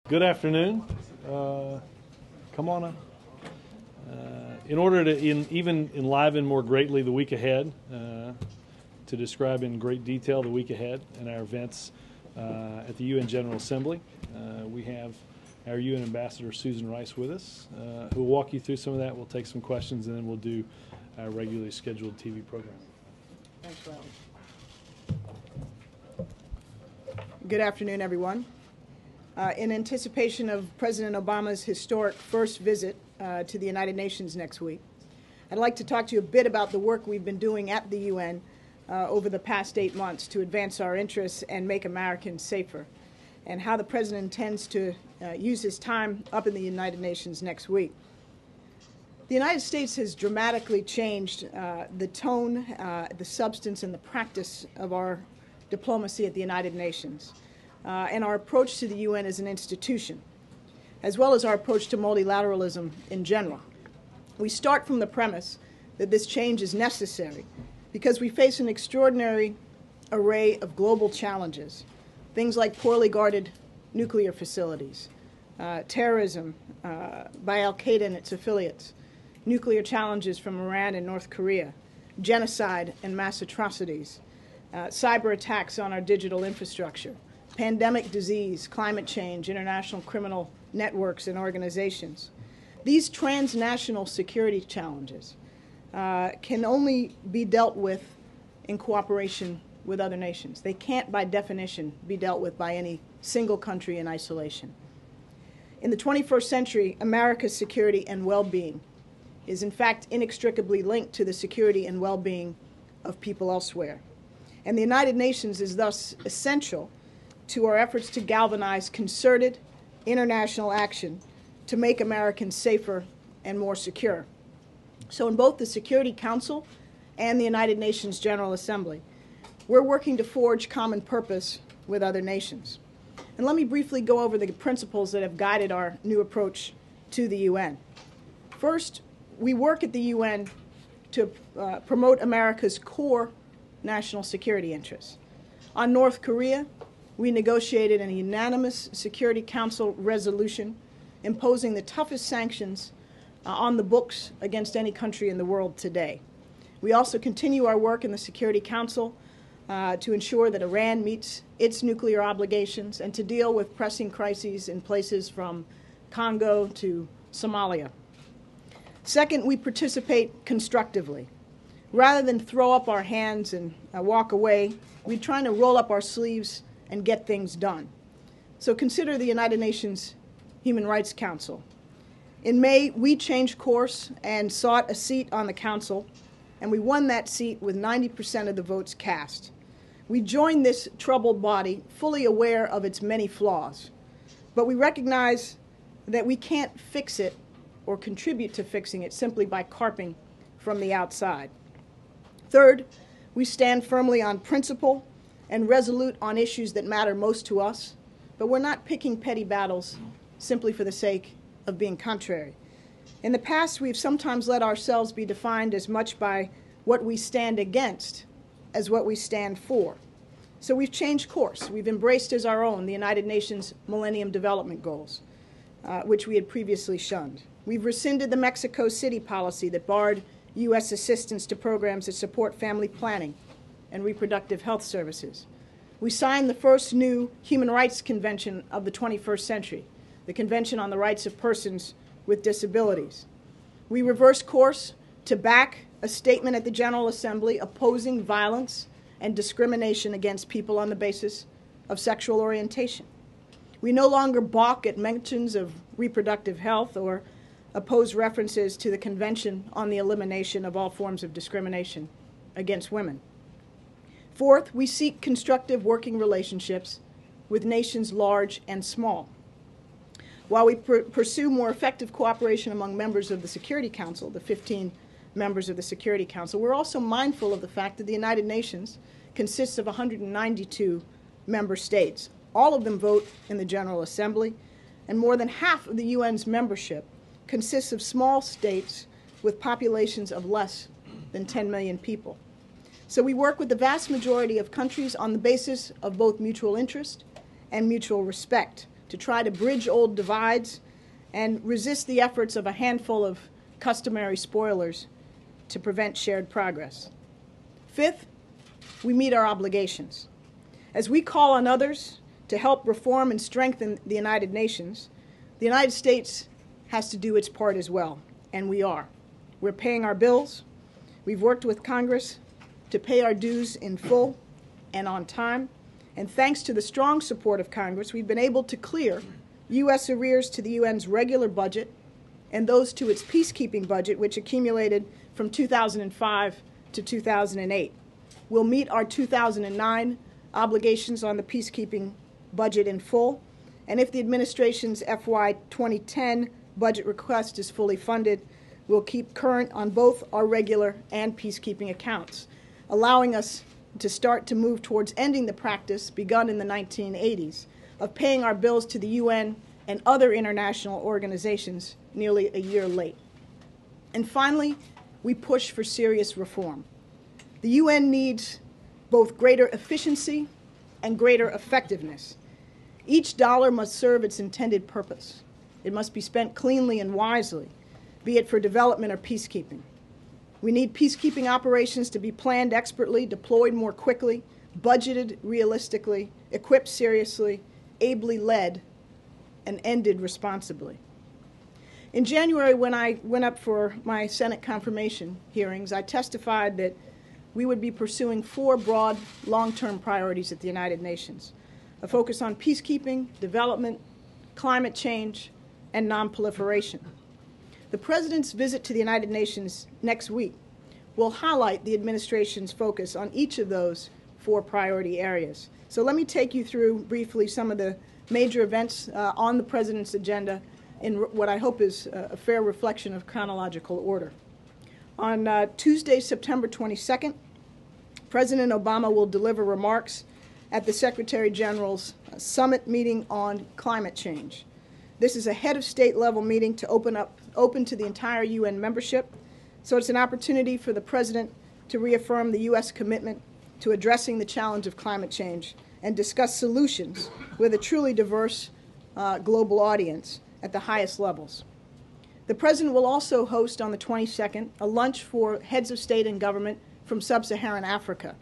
Good afternoon. Come on up. In order to even enliven more greatly the week ahead, to describe in great detail the week ahead and our events at the UN General Assembly, we have our UN Ambassador Susan Rice with us, who will walk you through some of that. We'll take some questions, and then we'll do our regularly scheduled TV program. Thanks, Larry. Good afternoon, everyone. In anticipation of President Obama's historic first visit to the United Nations next week, I'd like to talk to you a bit about the work we've been doing at the UN over the past 8 months to advance our interests and make Americans safer, and how the President intends to use his time up in the United Nations next week. The United States has dramatically changed the tone, the substance, and the practice of our diplomacy at the United Nations, and our approach to the UN as an institution, as well as our approach to multilateralism in general. We start from the premise that this change is necessary because we face an extraordinary array of global challenges, things like poorly guarded nuclear facilities, terrorism by al-Qaeda and its affiliates, nuclear challenges from Iran and North Korea, genocide and mass atrocities, cyber attacks on our digital infrastructure, pandemic disease, climate change, international criminal networks and organizations. These transnational security challenges can only be dealt with in cooperation with other nations. They can't, by definition, be dealt with by any single country in isolation. In the 21st century, America's security and well-being is in fact inextricably linked to the security and well-being of people elsewhere. And the United Nations is thus essential to our efforts to galvanize concerted international action to make Americans safer and more secure. So in both the Security Council and the United Nations General Assembly, we're working to forge common purpose with other nations. And let me briefly go over the principles that have guided our new approach to the UN. First, we work at the UN to promote America's core national security interests. On North Korea, we negotiated a unanimous Security Council resolution imposing the toughest sanctions on the books against any country in the world today. We also continue our work in the Security Council to ensure that Iran meets its nuclear obligations and to deal with pressing crises in places from Congo to Somalia. Second, we participate constructively. Rather than throw up our hands and walk away, we're trying to roll up our sleeves and get things done. So consider the United Nations Human Rights Council. In May, we changed course and sought a seat on the council, and we won that seat with 90% of the votes cast. We joined this troubled body fully aware of its many flaws, but we recognize that we can't fix it or contribute to fixing it simply by carping from the outside. Third, we stand firmly on principle and resolute on issues that matter most to us, but we're not picking petty battles simply for the sake of being contrary. In the past, we've sometimes let ourselves be defined as much by what we stand against as what we stand for. So we've changed course. We've embraced as our own the United Nations Millennium Development Goals, which we had previously shunned. We've rescinded the Mexico City policy that barred U.S. assistance to programs that support family planning and reproductive health services. We signed the first new human rights convention of the 21st century, the Convention on the Rights of Persons with Disabilities. We reversed course to back a statement at the General Assembly opposing violence and discrimination against people on the basis of sexual orientation. We no longer balk at mentions of reproductive health or oppose references to the Convention on the Elimination of All Forms of Discrimination against Women. Fourth, we seek constructive working relationships with nations large and small. While we pursue more effective cooperation among members of the Security Council, the 15 members of the Security Council, we're also mindful of the fact that the United Nations consists of 192 member states. All of them vote in the General Assembly, and more than half of the UN's membership consists of small states with populations of less than 10 million people. So we work with the vast majority of countries on the basis of both mutual interest and mutual respect, to try to bridge old divides and resist the efforts of a handful of customary spoilers to prevent shared progress. Fifth, we meet our obligations. As we call on others to help reform and strengthen the United Nations, the United States has to do its part as well, and we are. We're paying our bills. We've worked with Congress to pay our dues in full and on time, and thanks to the strong support of Congress, we've been able to clear U.S. arrears to the UN's regular budget and those to its peacekeeping budget, which accumulated from 2005 to 2008. We'll meet our 2009 obligations on the peacekeeping budget in full, and if the administration's FY 2010 budget request is fully funded, we'll keep current on both our regular and peacekeeping accounts, allowing us to start to move towards ending the practice begun in the 1980s of paying our bills to the UN and other international organizations nearly a year late. And finally, we push for serious reform. The UN needs both greater efficiency and greater effectiveness. Each dollar must serve its intended purpose. It must be spent cleanly and wisely, be it for development or peacekeeping. We need peacekeeping operations to be planned expertly, deployed more quickly, budgeted realistically, equipped seriously, ably led, and ended responsibly. In January, when I went up for my Senate confirmation hearings, I testified that we would be pursuing 4 broad, long-term priorities at the United Nations: a focus on peacekeeping, development, climate change, and non-proliferation. The President's visit to the United Nations next week will highlight the administration's focus on each of those 4 priority areas. So let me take you through briefly some of the major events on the President's agenda in what I hope is a fair reflection of chronological order. On Tuesday, September 22nd, President Obama will deliver remarks at the Secretary General's summit meeting on climate change. This is a head of state level meeting to open to the entire UN membership, so it's an opportunity for the President to reaffirm the U.S. commitment to addressing the challenge of climate change and discuss solutions with a truly diverse global audience at the highest levels. The President will also host on the 22nd a lunch for heads of state and government from sub-Saharan Africa.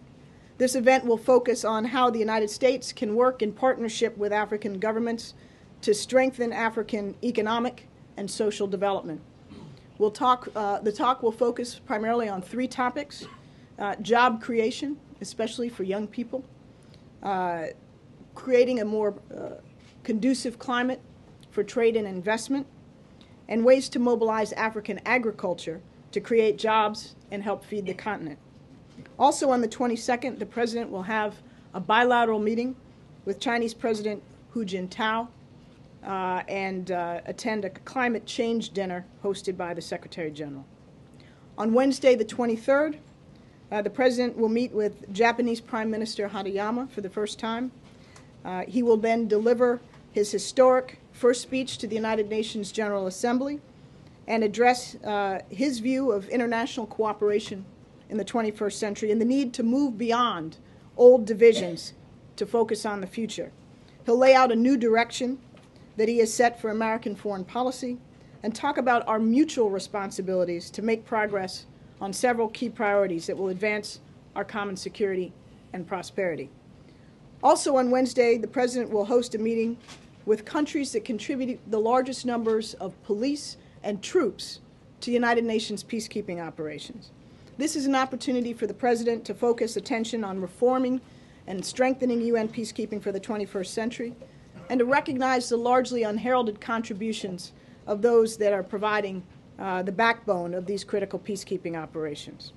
This event will focus on how the United States can work in partnership with African governments to strengthen African economic and social development. The talk will focus primarily on 3 topics: job creation, especially for young people, creating a more conducive climate for trade and investment, and ways to mobilize African agriculture to create jobs and help feed the continent. Also on the 22nd, the President will have a bilateral meeting with Chinese President Hu Jintao and attend a climate change dinner hosted by the Secretary General. On Wednesday, the 23rd, the President will meet with Japanese Prime Minister Harayama for the first time. He will then deliver his historic first speech to the United Nations General Assembly and address his view of international cooperation in the 21st century and the need to move beyond old divisions to focus on the future. He'll lay out a new direction that he has set for American foreign policy and talk about our mutual responsibilities to make progress on several key priorities that will advance our common security and prosperity. Also on Wednesday, the President will host a meeting with countries that contribute the largest numbers of police and troops to United Nations peacekeeping operations. This is an opportunity for the President to focus attention on reforming and strengthening UN peacekeeping for the 21st century, and to recognize the largely unheralded contributions of those that are providing the backbone of these critical peacekeeping operations.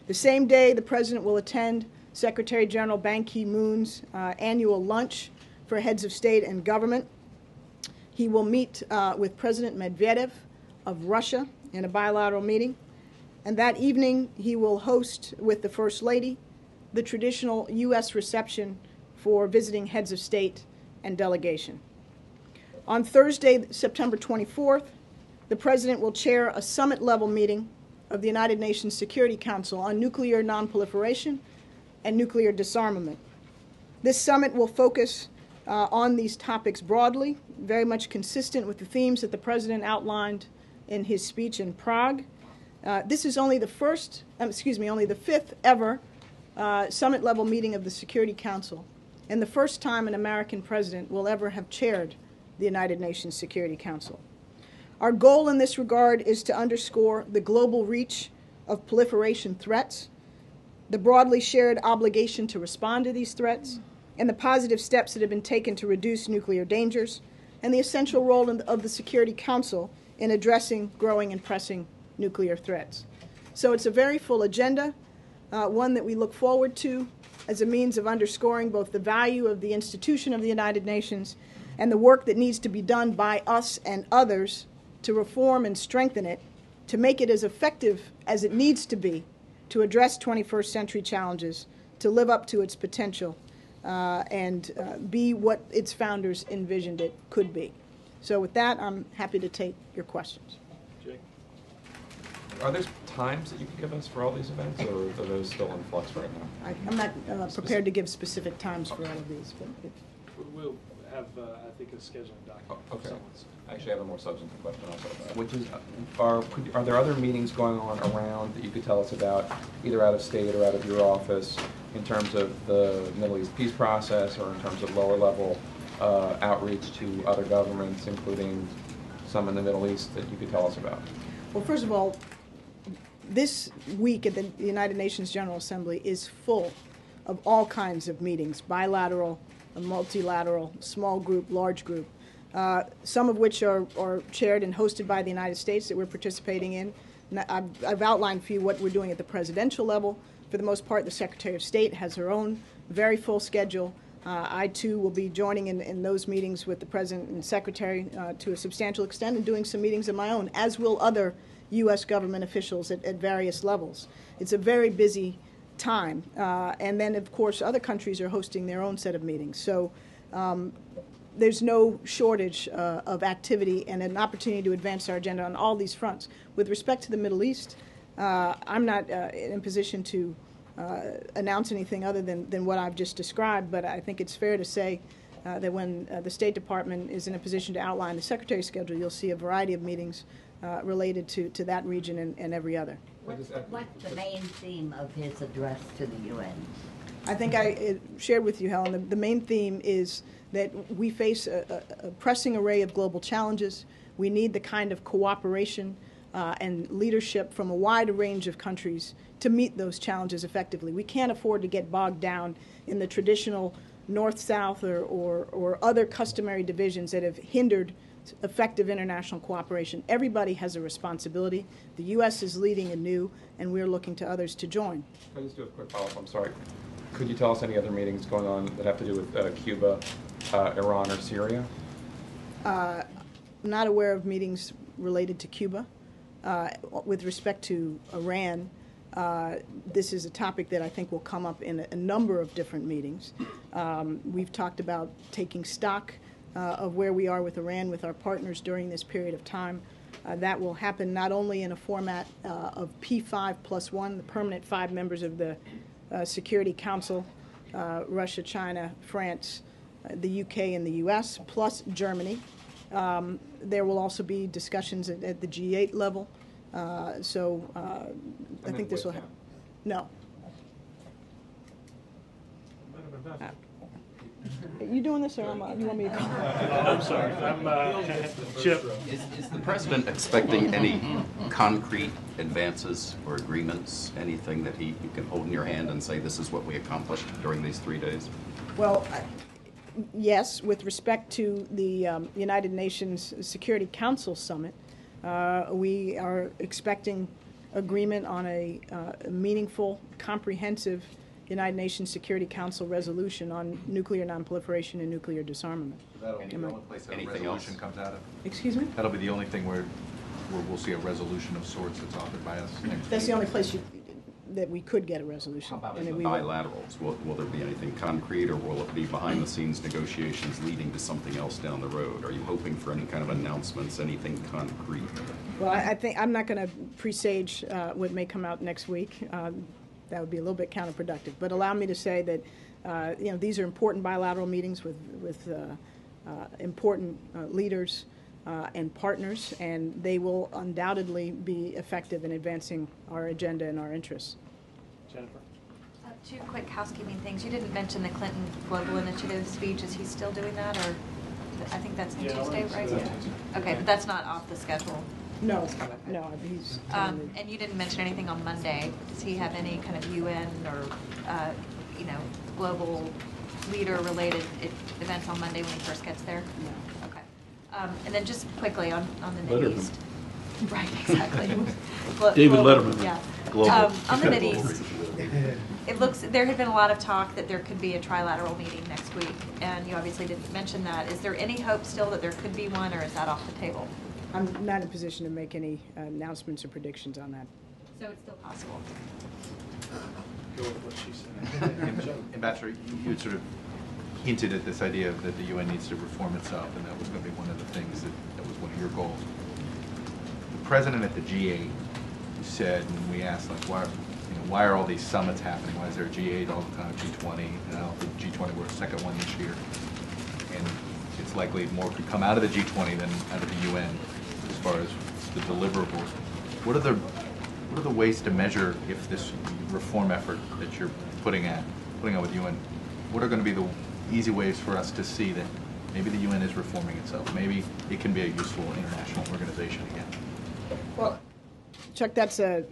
The same day, the President will attend Secretary General Ban Ki-moon's annual lunch for heads of state and government. He will meet with President Medvedev of Russia in a bilateral meeting. And that evening, he will host with the First Lady the traditional U.S. reception for visiting heads of state and delegation. On Thursday, September 24th, the President will chair a summit-level meeting of the United Nations Security Council on nuclear nonproliferation and nuclear disarmament. This summit will focus on these topics broadly, very much consistent with the themes that the President outlined in his speech in Prague. This is only the fifth ever summit-level meeting of the Security Council, and the first time an American president will ever have chaired the United Nations Security Council. Our goal in this regard is to underscore the global reach of proliferation threats, the broadly shared obligation to respond to these threats, and the positive steps that have been taken to reduce nuclear dangers, and the essential role of the Security Council in addressing growing and pressing nuclear threats. So it's a very full agenda, one that we look forward to as a means of underscoring both the value of the institution of the United Nations and the work that needs to be done by us and others to reform and strengthen it, to make it as effective as it needs to be to address 21st century challenges, to live up to its potential, and be what its founders envisioned it could be. So with that, I'm happy to take your questions. Jake? Are there times that you can give us for all these events, or are those still in flux right now? I'm not prepared to give specific times for all of these, but We'll have, I think, a scheduling document. Okay. I actually have a more substantive question also, which is, are there other meetings going on around that you could tell us about, either out of state or out of your office, in terms of the Middle East peace process, or in terms of lower level outreach to other governments, including some in the Middle East, that you could tell us about? well, first of all, this week at the United Nations General Assembly is full of all kinds of meetings, bilateral, multilateral, small group, large group, some of which are chaired and hosted by the United States that we're participating in. And I've outlined for you what we're doing at the presidential level. For the most part, the Secretary of State has her own very full schedule. I, too, will be joining in those meetings with the President and Secretary to a substantial extent, and doing some meetings of my own, as will other U.S. government officials at various levels. It's a very busy time. And then, of course, other countries are hosting their own set of meetings. So there's no shortage of activity and an opportunity to advance our agenda on all these fronts. With respect to the Middle East, I'm not in a position to announce anything other than what I've just described, but I think it's fair to say that when the State Department is in a position to outline the Secretary's schedule, you'll see a variety of meetings related to that region and every other. What's the main theme of his address to the UN? I think I shared with you, Helen, the main theme is that we face a pressing array of global challenges. We need the kind of cooperation and leadership from a wide range of countries to meet those challenges effectively. We can't afford to get bogged down in the traditional north-south or other customary divisions that have hindered effective international cooperation. Everybody has a responsibility. The U.S. is leading anew, and we're looking to others to join. Can I just do a quick follow-up? I'm sorry. Could you tell us any other meetings going on that have to do with Cuba, Iran, or Syria? I'm not aware of meetings related to Cuba. With respect to Iran, this is a topic that I think will come up in a number of different meetings. We've talked about taking stock of where we are with Iran, with our partners during this period of time. That will happen not only in a format of P5+1, the permanent 5 members of the Security Council, Russia, China, France, the UK, and the US, plus Germany. There will also be discussions at the G8 level. I think this will happen. No. Are you doing this, or you want me to call? I'm sorry. I'm Chip. Is the President expecting any concrete advances or agreements, anything that you can hold in your hand and say this is what we accomplished during these 3 days? Well, yes, with respect to the United Nations Security Council Summit, we are expecting agreement on a meaningful, comprehensive United Nations Security Council resolution on nuclear nonproliferation and nuclear disarmament. That'll be the only place that a resolution comes out of. Excuse me? That'll be the only thing where we'll see a resolution of sorts that's authored by us next That's week. the only place that we could get a resolution. How about and in that the we will. bilaterals? Will there be anything concrete, or will it be behind-the-scenes negotiations leading to something else down the road? Are you hoping for any kind of announcements, anything concrete? Well, I think I'm not going to presage what may come out next week. That would be a little bit counterproductive. But allow me to say that These are important bilateral meetings with important leaders and partners, and they will undoubtedly be effective in advancing our agenda and our interests. Jennifer? Two quick housekeeping things. You didn't mention the Clinton Global Initiative speech. Is he still doing that, or I think that's Tuesday, right? Yeah. Okay, but that's not off the schedule. No, no, he's. And you didn't mention anything on Monday. Does he have any kind of UN or, global leader-related events on Monday when he first gets there? No. Okay. And then just quickly on the Letterman. Mideast. Right, exactly. David Global, Letterman. Yeah. Global. On the Mideast, there had been a lot of talk that there could be a trilateral meeting next week, and you obviously didn't mention that. Is there any hope still that there could be one, or is that off the table? I'm not in a position to make any announcements or predictions on that. So it's still possible. Go with what she said. Ambassador, you had sort of hinted at this idea that the UN needs to reform itself, and that was going to be one of the things that was one of your goals. The president at the G8 said, and we asked, like, why are all these summits happening? Why is there a G8 all the time, G20? And I don't think G20 were a second one this year. And it's likely more could come out of the G20 than out of the UN as far as the deliverables. What are the ways to measure if this reform effort that you're putting out with UN, what are going to be the easy ways for us to see that maybe the UN is reforming itself? Maybe it can be a useful international organization again. Well, Chuck, that's a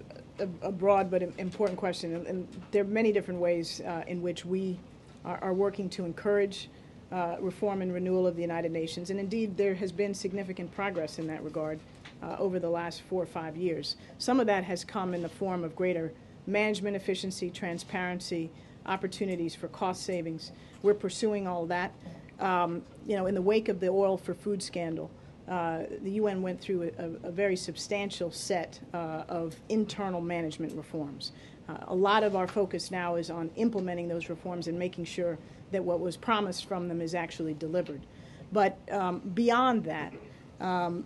broad but important question, and there are many different ways in which we are working to encourage reform and renewal of the United Nations, and indeed there has been significant progress in that regard over the last 4 or 5 years. Some of that has come in the form of greater management efficiency, transparency, opportunities for cost savings. We're pursuing all that. In the wake of the oil for food scandal, the UN went through a very substantial set of internal management reforms. A lot of our focus now is on implementing those reforms and making sure that what was promised from them is actually delivered. But beyond that,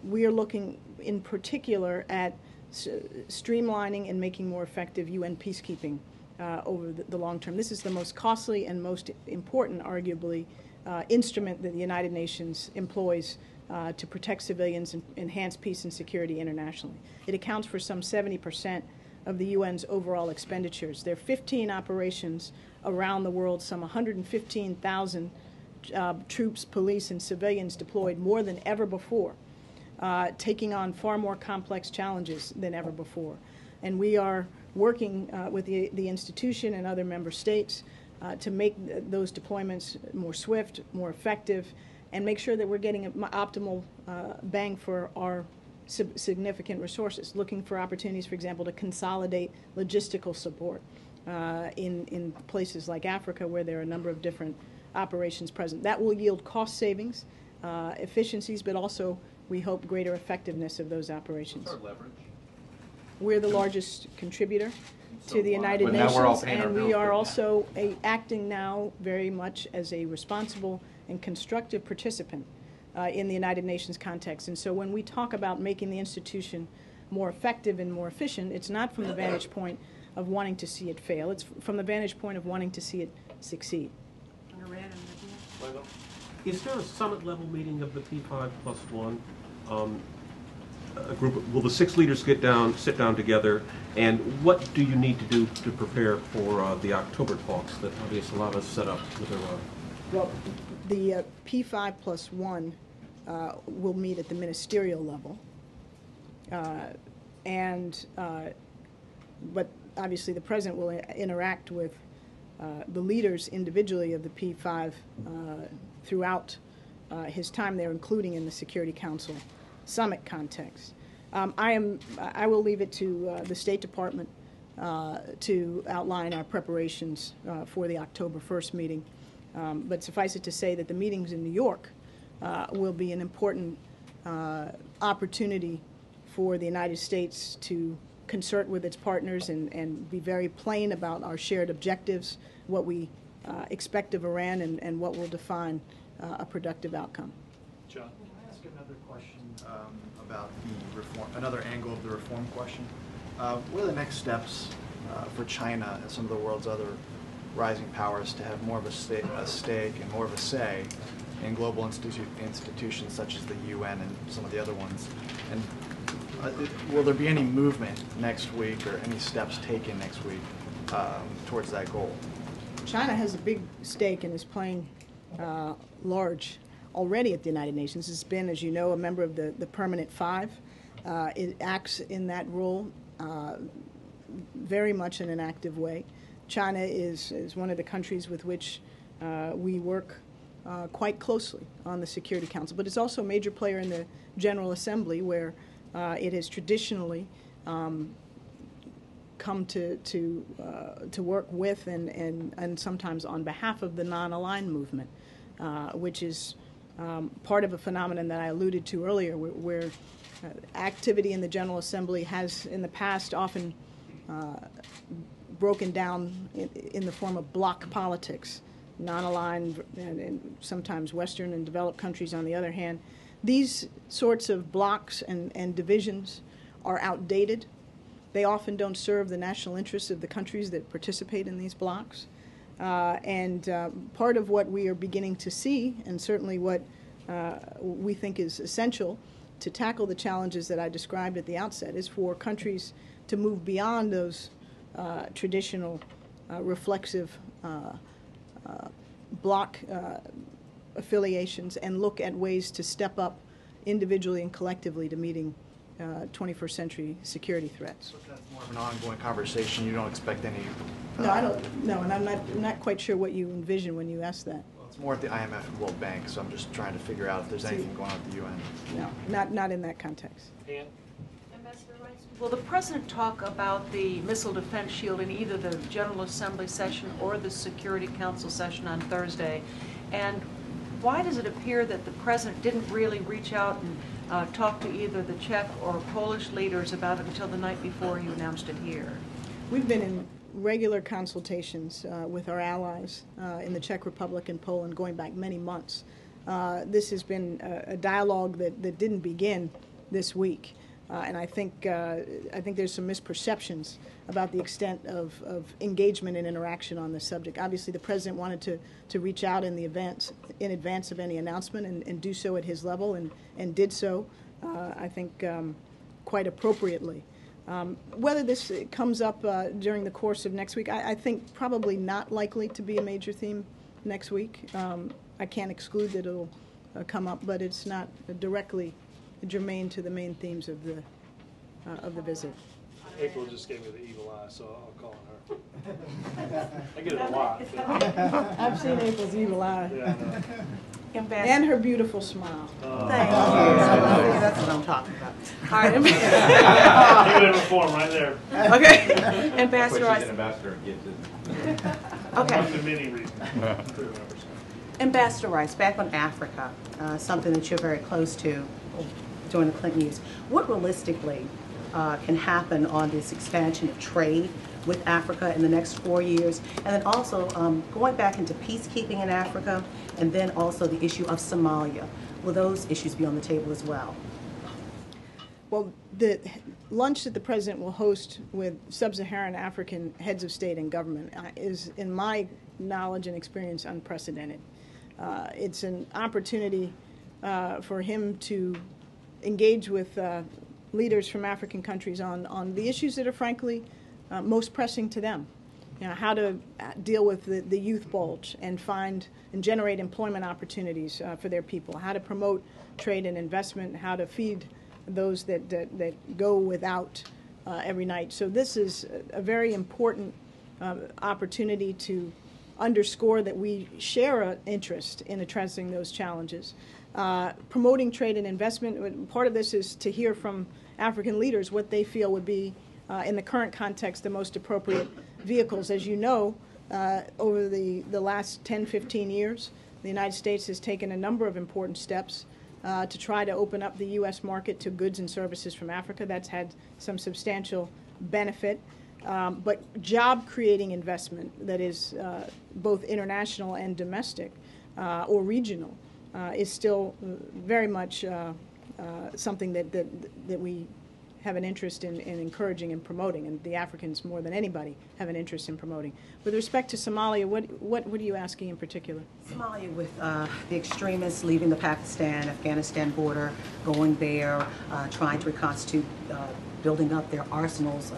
we are looking in particular at streamlining and making more effective UN peacekeeping over the long term. This is the most costly and most important, arguably, instrument that the United Nations employs to protect civilians and enhance peace and security internationally. It accounts for some 70% of the UN's overall expenditures. There are 15 operations around the world, some 115,000 troops, police, and civilians deployed, more than ever before, taking on far more complex challenges than ever before. And we are working with the institution and other member states to make those deployments more swift, more effective, and make sure that we're getting an optimal bang for our significant resources, looking for opportunities, for example, to consolidate logistical support in places like Africa where there are a number of different operations present. That will yield cost savings, efficiencies, but also, we hope, greater effectiveness of those operations. What's our leverage? We're the largest contributor to the United But now we're all Nations, paying our and we bills, are but- also acting now very much as a responsible and constructive participant in the United Nations context. And so when we talk about making the institution more effective and more efficient, it's not from the vantage point of wanting to see it fail. It's from the vantage point of wanting to see it succeed. Is there a summit-level meeting of the P5+1? Will the 6 leaders sit down together, and what do you need to do to prepare for the October talks that obviously a lot of us set up with Iran? Well, the P5+1 will meet at the ministerial level, but obviously the President will interact with the leaders individually of the P5 throughout his time there, including in the Security Council summit context. I will leave it to the State Department to outline our preparations for the October 1st meeting. But suffice it to say that the meetings in New York will be an important opportunity for the United States to concert with its partners and be very plain about our shared objectives, what we expect of Iran, and what will define a productive outcome. John? Can I ask another question about the reform, another angle of the reform question? What are the next steps for China and some of the world's other rising powers to have more of a stake and more of a say in global institutions such as the UN and some of the other ones. And will there be any movement next week or any steps taken next week towards that goal? China has a big stake and is playing large already at the United Nations. It's been, as you know, a member of the Permanent Five. It acts in that role very much in an active way. China is one of the countries with which we work quite closely on the Security Council, but it's also a major player in the General Assembly, where it has traditionally come to work with and sometimes on behalf of the non-aligned movement, which is part of a phenomenon that I alluded to earlier, where activity in the General Assembly has in the past often broken down in the form of bloc politics, non-aligned and sometimes Western and developed countries on the other hand. These sorts of blocs and divisions are outdated. They often don't serve the national interests of the countries that participate in these blocs. And part of what we are beginning to see, and certainly what we think is essential to tackle the challenges that I described at the outset, is for countries to move beyond those traditional reflexive bloc affiliations and look at ways to step up individually and collectively to meeting 21st century security threats. So that's more of an ongoing conversation. You don't expect any... No, I don't. No, and I'm not quite sure what you envision when you ask that. Well, it's more at the IMF and World Bank, so I'm just trying to figure out if there's anything going on at the UN. No, not in that context. Ann? Ambassador Rice, will the President talk about the missile defense shield in either the General Assembly session or the Security Council session on Thursday? And why does it appear that the President didn't really reach out and talk to either the Czech or Polish leaders about it until the night before you announced it here? We've been in regular consultations with our allies in the Czech Republic and Poland going back many months. This has been a dialogue that didn't begin this week. And I think there's some misperceptions about the extent of engagement and interaction on this subject. Obviously, the President wanted to reach out in advance of any announcement and do so at his level, and did so, I think, quite appropriately. Whether this comes up during the course of next week, I think probably not likely to be a major theme next week. I can't exclude that it'll come up, but it's not directly germane to the main themes of the visit. April just gave me the evil eye, so I'll call on her. I get it a lot. I've seen April's evil eye. Yeah, I know. And her beautiful smile. Thank you. That's what I'm talking about. All right. You're going to reform right there. Okay. Ambassador Rice. Ambassador gets it. Okay. One of the many reasons. Ambassador Rice, back on Africa, something that you're very close to during the Clinton years. What realistically can happen on this expansion of trade with Africa in the next 4 years? And then also going back into peacekeeping in Africa, and then also the issue of Somalia. Will those issues be on the table as well? Well, the lunch that the President will host with sub-Saharan African heads of state and government is, in my knowledge and experience, unprecedented. It's an opportunity for him to engage with leaders from African countries on the issues that are frankly most pressing to them. You know, how to deal with the youth bulge and find and generate employment opportunities for their people, how to promote trade and investment, how to feed those that go without every night. So this is a very important opportunity to underscore that we share an interest in addressing those challenges. Promoting trade and investment, part of this is to hear from African leaders what they feel would be, in the current context, the most appropriate vehicles. As you know, over the last 10, 15 years, the United States has taken a number of important steps to try to open up the U.S. market to goods and services from Africa. That's had some substantial benefit. But job-creating investment that is both international and domestic or regional is still very much something that we have an interest in encouraging and promoting, and the Africans more than anybody have an interest in promoting. With respect to Somalia, what are you asking in particular? Somalia, with the extremists leaving the Pakistan-Afghanistan border, going there, trying to reconstitute, building up their arsenals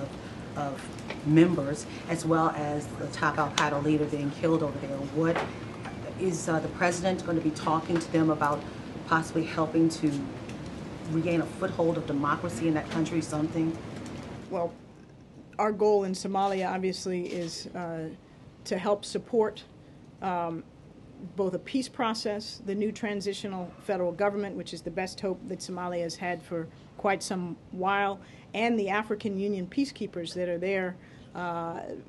of members, as well as the top al-Qaeda leader being killed over there. What is the president going to be talking to them about, possibly helping to regain a foothold of democracy in that country, something? Well, our goal in Somalia obviously is to help support both a peace process, the new transitional federal government, which is the best hope that Somalia has had for quite some while, and the African Union peacekeepers that are there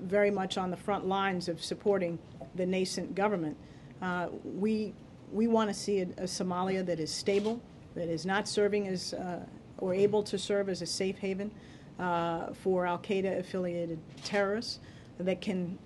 very much on the front lines of supporting the nascent government. We want to see a Somalia that is stable, that is not serving as or able to serve as a safe haven for al-Qaeda affiliated terrorists, that can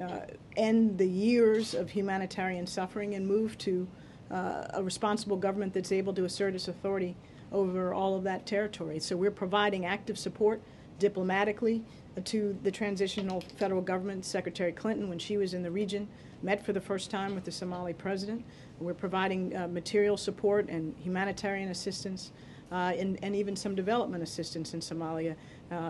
end the years of humanitarian suffering and move to a responsible government that's able to assert its authority over all of that territory. So we're providing active support diplomatically to the transitional federal government. Secretary Clinton, when she was in the region, met for the first time with the Somali president. We're providing material support and humanitarian assistance and even some development assistance in Somalia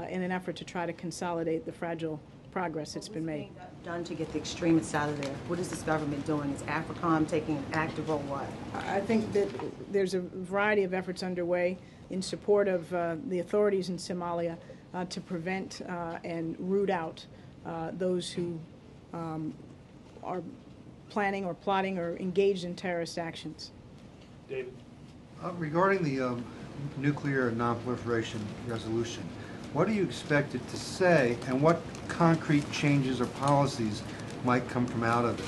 in an effort to try to consolidate the fragile progress that's been made. Done to get the extremists out of there? What is this government doing? Is AFRICOM taking an active role? What? I think that there's a variety of efforts underway in support of the authorities in Somalia to prevent and root out those who are planning or plotting or engaged in terrorist actions. David? Regarding the nuclear non-proliferation resolution, what do you expect it to say, and what concrete changes or policies might come out of it?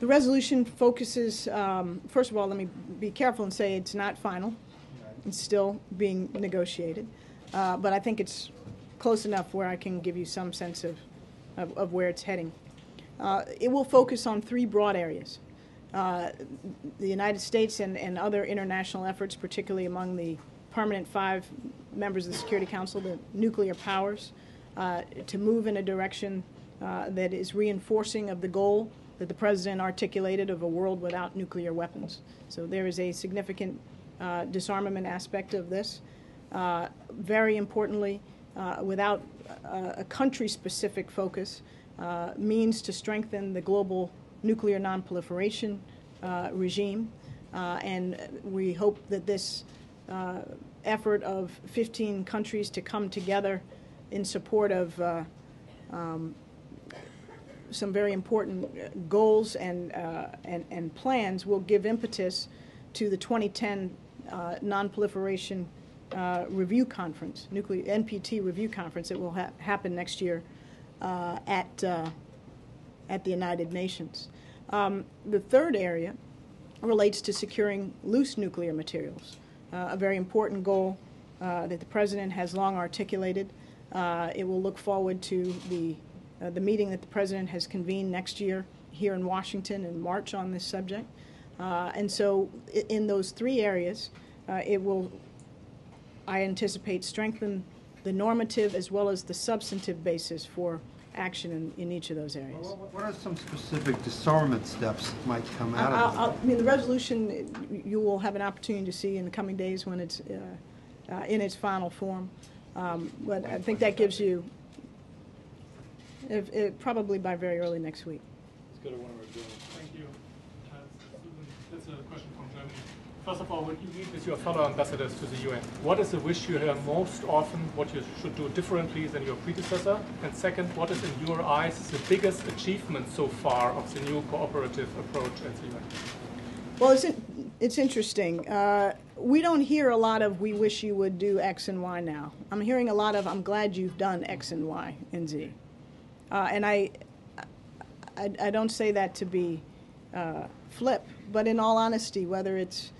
The resolution focuses, first of all, let me be careful and say it's not final. It's still being negotiated. But I think it's close enough where I can give you some sense of where it's heading. It will focus on three broad areas. The United States and other international efforts, particularly among the permanent 5 members of the Security Council, the nuclear powers, to move in a direction that is reinforcing of the goal that the President articulated of a world without nuclear weapons. So there is a significant disarmament aspect of this. Very importantly, without a country-specific focus, means to strengthen the global nuclear non-proliferation regime. And we hope that this effort of 15 countries to come together in support of some very important goals and plans will give impetus to the 2010 non-proliferation review conference, nuclear NPT review conference that will happen next year at the United Nations. The third area relates to securing loose nuclear materials, a very important goal that the President has long articulated. It will look forward to the meeting that the President has convened next year here in Washington in March on this subject. And so in those three areas, it will, I anticipate, strengthen the normative as well as the substantive basis for action in each of those areas. What are some specific disarmament steps that might come out of it? I mean, the resolution you will have an opportunity to see in the coming days when it's in its final form. But I think that gives you, probably by very early next week. Let's go to one of our journalists. Thank you. That's a question from Germany. First of all, when you meet with your fellow ambassadors to the UN, what is the wish you hear most often, what you should do differently than your predecessor? And second, what is in your eyes the biggest achievement so far of the new cooperative approach at the UN? Well, it's interesting. We don't hear a lot of, we wish you would do X and Y now. I'm hearing a lot of, I'm glad you've done X and Y and Z. And I don't say that to be flip, but in all honesty, whether it's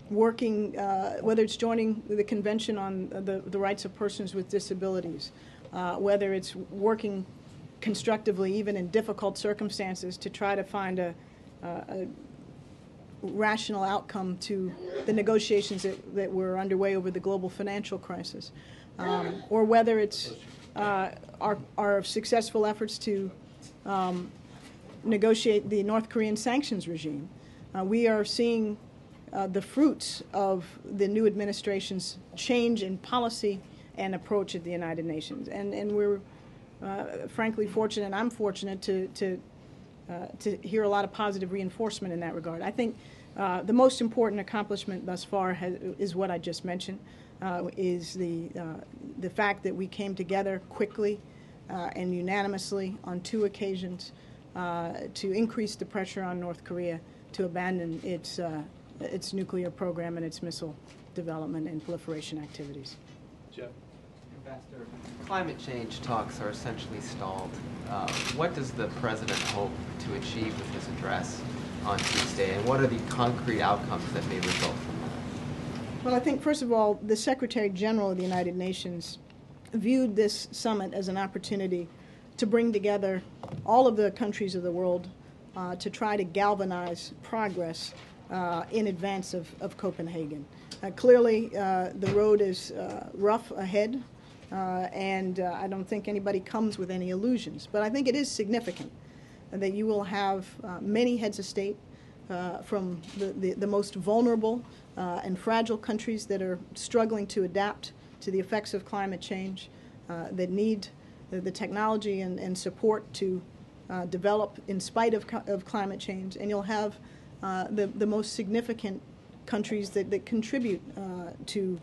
working, whether it's joining the Convention on the Rights of Persons with Disabilities, whether it's working constructively even in difficult circumstances to try to find rational outcome to the negotiations that were underway over the global financial crisis, or whether it's our successful efforts to negotiate the North Korean sanctions regime. We are seeing the fruits of the new administration's change in policy and approach at the United Nations, and we're frankly fortunate, and I'm fortunate to hear a lot of positive reinforcement in that regard. I think the most important accomplishment thus far is what I just mentioned, is the fact that we came together quickly and unanimously on 2 occasions to increase the pressure on North Korea to abandon its nuclear program and its missile development and proliferation activities. Jeff? Ambassador, climate change talks are essentially stalled. What does the President hope to achieve with his address on Tuesday, and what are the concrete outcomes that may result from that? Well, I think, first of all, the Secretary General of the United Nations viewed this summit as an opportunity to bring together all of the countries of the world to try to galvanize progress in advance of Copenhagen. Clearly, the road is rough ahead, and I don't think anybody comes with any illusions. But I think it is significant that you will have many heads of state from the most vulnerable and fragile countries that are struggling to adapt to the effects of climate change, that need the technology and support to develop in spite of climate change. And you'll have the most significant countries that contribute to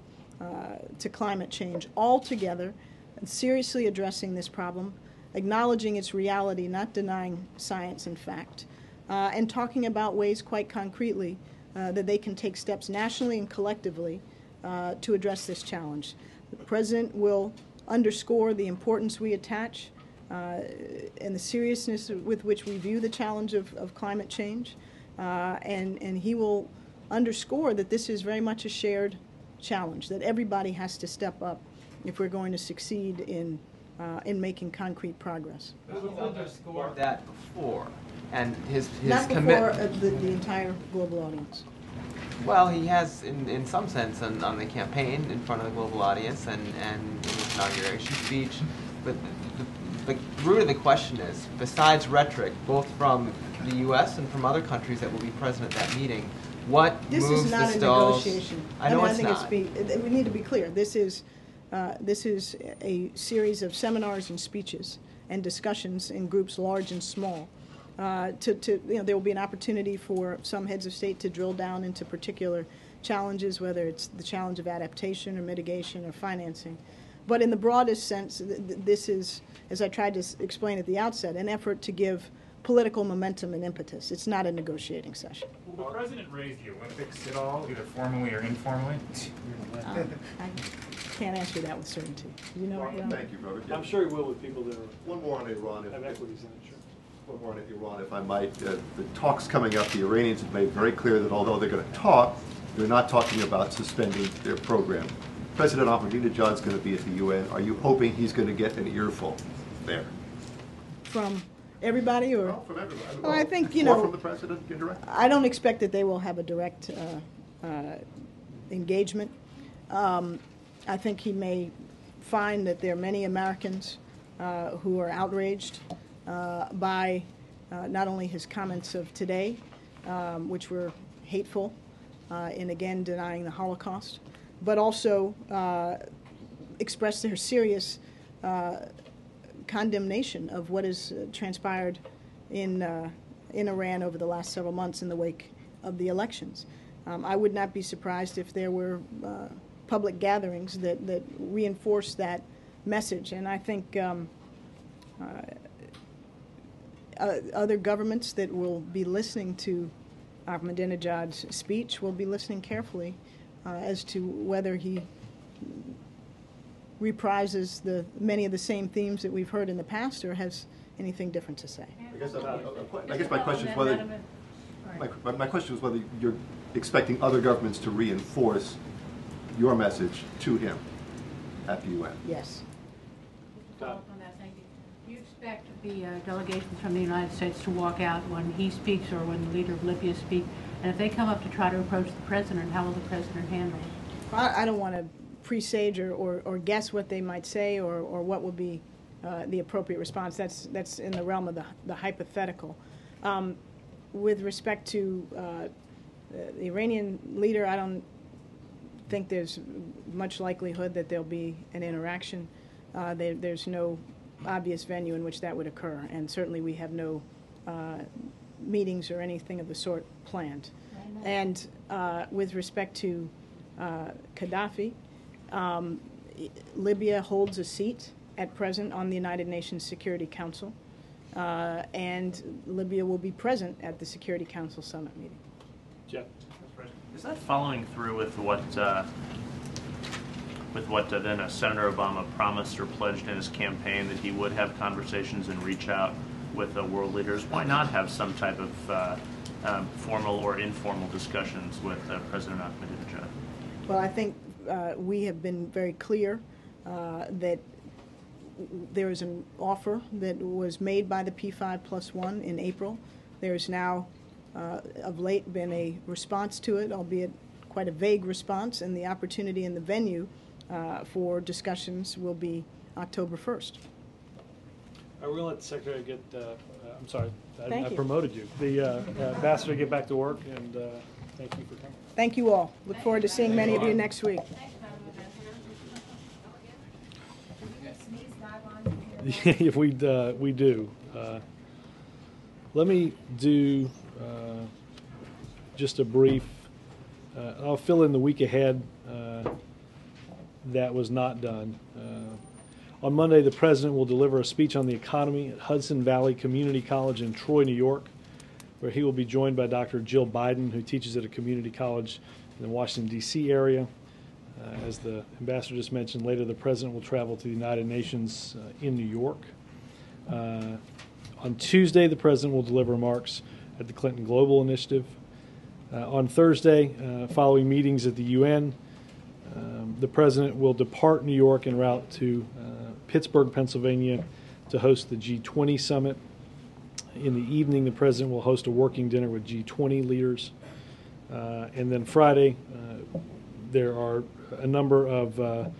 climate change all together, and seriously addressing this problem, acknowledging its reality, not denying science and fact, and talking about ways quite concretely that they can take steps nationally and collectively to address this challenge. The President will underscore the importance we attach and the seriousness with which we view the challenge of climate change, and he will underscore that this is very much a shared challenge, that everybody has to step up if we're going to succeed in making concrete progress. He's underscored that before, and his Not before commitment. the entire global audience. Well, he has, in some sense, on the campaign in front of the global audience and in his inauguration speech. But the root of the question is, besides rhetoric, both from the U.S. and from other countries that will be present at that meeting, what This moves is the not a stalls? negotiation. I know mean, it's I think not. we need to be clear. This is a series of seminars and speeches and discussions in groups large and small. There will be an opportunity for some heads of state to drill down into particular challenges, whether it's the challenge of adaptation or mitigation or financing. But in the broadest sense, this is, as I tried to explain at the outset, an effort to give political momentum and impetus. It's not a negotiating session. Will the President raise the Olympics at all, either formally or informally? I can't answer that with certainty. You know, Thank you, Robert. I'm sure he will with people that One more on Iran. have equities in it, sure. One more on Iran, if I might. The talks coming up, the Iranians have made very clear that although they're going to talk, they're not talking about suspending their program. President Ahmadinejad's going to be at the UN. Are you hoping he's going to get an earful there? From everybody, or? From everybody. Oh, I think, you Or know, from the President indirectly? I don't expect that they will have a direct engagement. I think he may find that there are many Americans who are outraged by not only his comments of today, which were hateful in again denying the Holocaust, but also express their serious condemnation of what has transpired in Iran over the last several months in the wake of the elections. I would not be surprised if there were public gatherings that reinforce that message, and I think other governments that will be listening to Ahmadinejad's speech will be listening carefully as to whether he reprises many of the same themes that we've heard in the past or has anything different to say. I guess my question is whether my question is whether you're expecting other governments to reinforce your message to him at the UN. Yes. Follow up on that, thank you. Do you expect the delegation from the United States to walk out when he speaks or when the leader of Libya speaks And if they come up to try to approach the president, how will the president handle it? I don't want to presage or guess what they might say or what will be the appropriate response. That's in the realm of the hypothetical. With respect to the Iranian leader, I don't think there's much likelihood that there'll be an interaction. There's no obvious venue in which that would occur, and certainly we have no meetings or anything of the sort planned. And with respect to Gaddafi, Libya holds a seat at present on the United Nations Security Council, and Libya will be present at the Security Council Summit meeting. Jeff. Is that following through with what then Senator Obama promised or pledged in his campaign, that he would have conversations and reach out with world leaders? Why not have some type of formal or informal discussions with President Ahmadinejad? Well, I think we have been very clear that there is an offer that was made by the P5+1 in April. There is now, of late, been a response to it, albeit quite a vague response, and the opportunity and the venue for discussions will be October 1st. I will let the Secretary get, I'm sorry, I you. promoted you. The Ambassador get back to work, and thank you for coming. Thank you all. Look forward to seeing many of you next week. If we do. Let me do just a brief, I'll fill in the week ahead that was not done. On Monday, the President will deliver a speech on the economy at Hudson Valley Community College in Troy, New York, where he will be joined by Dr. Jill Biden, who teaches at a community college in the Washington, D.C. area. As the Ambassador just mentioned, later the President will travel to the United Nations in New York. On Tuesday, the President will deliver remarks at the Clinton Global Initiative. On Thursday, following meetings at the UN, the President will depart New York en route to Pittsburgh, Pennsylvania, to host the G20 summit. In the evening, the President will host a working dinner with G20 leaders. And then Friday, there are a number of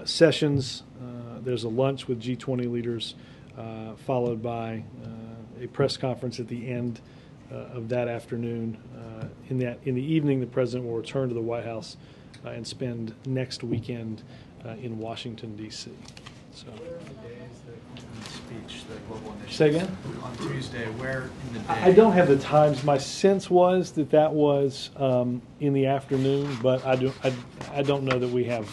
sessions. There's a lunch with G20 leaders, followed by a press conference at the end of that afternoon. In the evening, the President will return to the White House and spend next weekend in Washington, D.C. So. Where in the day is the speech, the global initiative? Say again? On Tuesday, where in the day? I don't have the times. My sense was that was in the afternoon, but I don't know that we have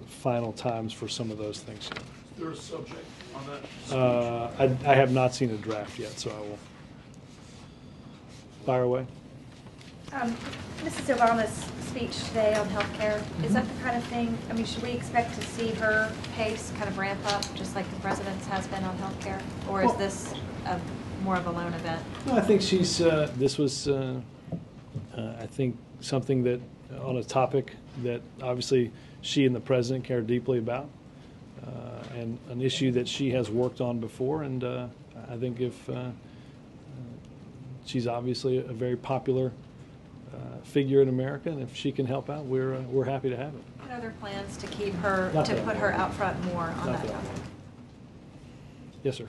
final times for some of those things yet. Is there a subject on that? I have not seen a draft yet, so I will fire away. Mrs. Obama's speech today on healthcare, is that the kind of thing, I mean, should we expect to see her pace kind of ramp up, just like the President's has been on healthcare? Or is this more of a lone event? No, I think she's, this was, I think, something that, on a topic that obviously she and the President care deeply about, and an issue that she has worked on before, and I think if she's obviously a very popular figure in America, and if she can help out, we're happy to have it. What other plans to keep her, to put her out front more on that topic? Yes, sir.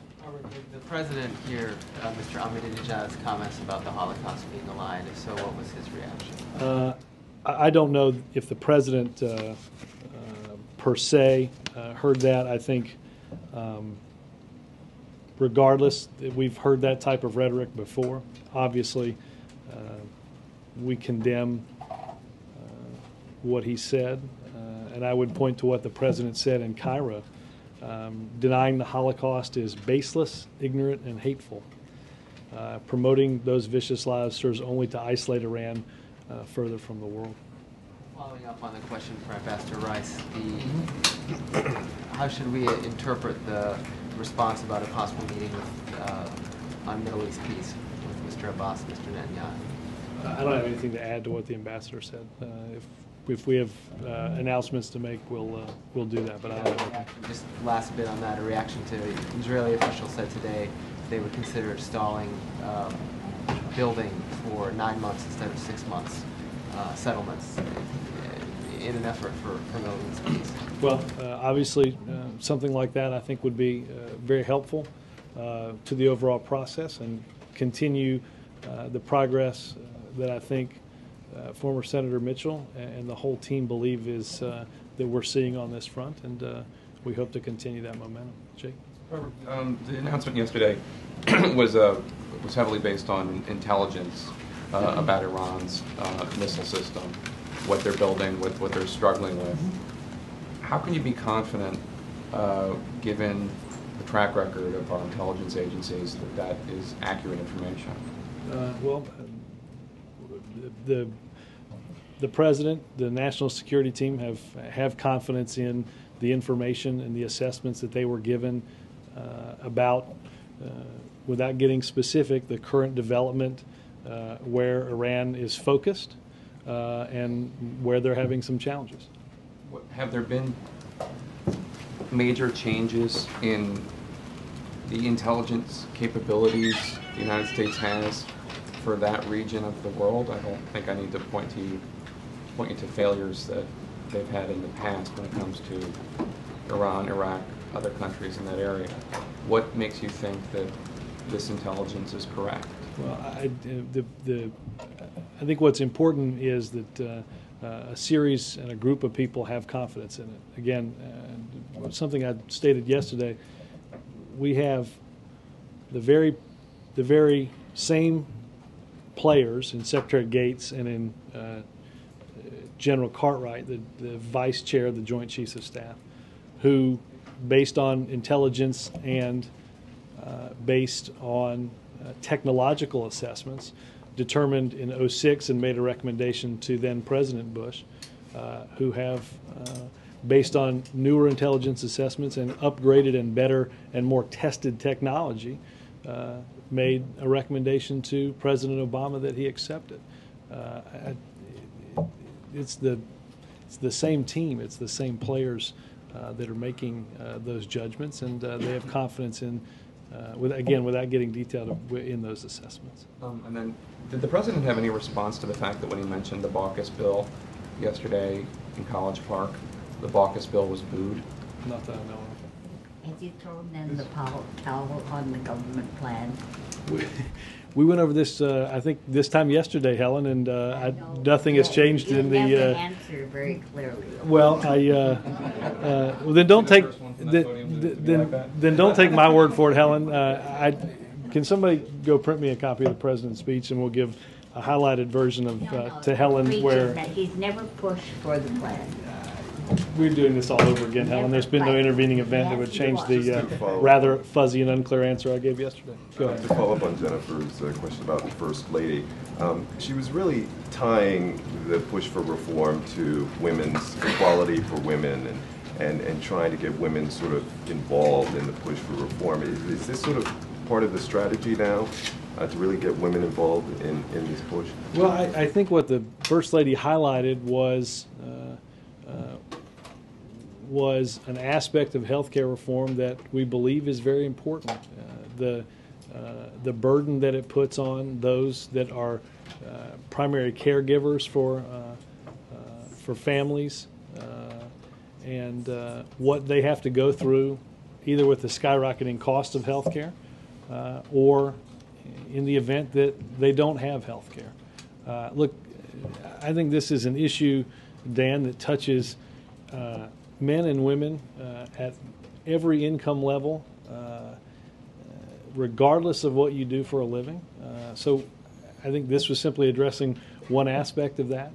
The President here, Mr. Ahmadinejad's comments about the Holocaust being a lie, and if so, what was his reaction? I don't know if the President per se heard that. I think regardless, we've heard that type of rhetoric before. Obviously, we condemn what he said, and I would point to what the President said in Cairo. Denying the Holocaust is baseless, ignorant, and hateful. Promoting those vicious lies serves only to isolate Iran further from the world. Following up on the question for Ambassador Rice, how should we interpret the response about a possible meeting on Middle East peace with Mr. Abbas and Mr. Netanyahu? I don't have anything to add to what the ambassador said. If we have announcements to make, we'll do that. But I don't have anything. Just last bit on that, a reaction to Israeli officials said today they would consider stalling building for 9 months instead of 6 months settlements in an effort for millions of peace? Well, obviously, something like that I think would be very helpful to the overall process and continue the progress that I think former Senator Mitchell and the whole team believe is that we're seeing on this front, and we hope to continue that momentum. Jake? The announcement yesterday was heavily based on intelligence about Iran's missile system, what they're building, what they're struggling with. How can you be confident, given the track record of our intelligence agencies, that that is accurate information? Well, the president, the national security team have confidence in the information and the assessments that they were given about, without getting specific, the current development where Iran is focused and where they're having some challenges. Have there been major changes in the intelligence capabilities the United States has for that region of the world? I don't think I need to point you to failures that they've had in the past when it comes to Iran, Iraq, other countries in that area. What makes you think that this intelligence is correct? Well, I think what's important is that a series and a group of people have confidence in it. Again, something I stated yesterday, we have the very same players in Secretary Gates and in General Cartwright, the Vice Chair of the Joint Chiefs of Staff, who, based on intelligence and based on technological assessments, determined in '06 and made a recommendation to then President Bush, who have, based on newer intelligence assessments and upgraded and better and more tested technology, made a recommendation to President Obama that he accepted. It's the same team, it's the same players that are making those judgments, and they have confidence in, without getting detailed in those assessments. And then, did the president have any response to the fact that when he mentioned the Baucus bill yesterday in College Park, the Baucus bill was booed? Not that I know of. Have you thrown in the towel on the government plan? We went over this, I think, this time yesterday, Helen, and nothing has changed in the. You never answer very clearly. Well, well, then don't take then don't take my word for it, Helen. Can somebody go print me a copy of the president's speech, and we'll give a highlighted version of to Helen where He's never pushed for the plan. We're doing this all over again, Helen. There's been no intervening event that would change the rather fuzzy and unclear answer I gave yesterday. Go ahead. To follow up on Jennifer's question about the First Lady, she was really tying the push for reform to women's equality for women and trying to get women sort of involved in the push for reform. Is this sort of part of the strategy now to really get women involved in this push? Well, I think what the First Lady highlighted was an aspect of healthcare reform that we believe is very important. The burden that it puts on those that are primary caregivers for families, and what they have to go through, either with the skyrocketing cost of healthcare, or in the event that they don't have healthcare. Look, I think this is an issue, Dan, that touches men and women at every income level, regardless of what you do for a living. So I think this was simply addressing one aspect of that,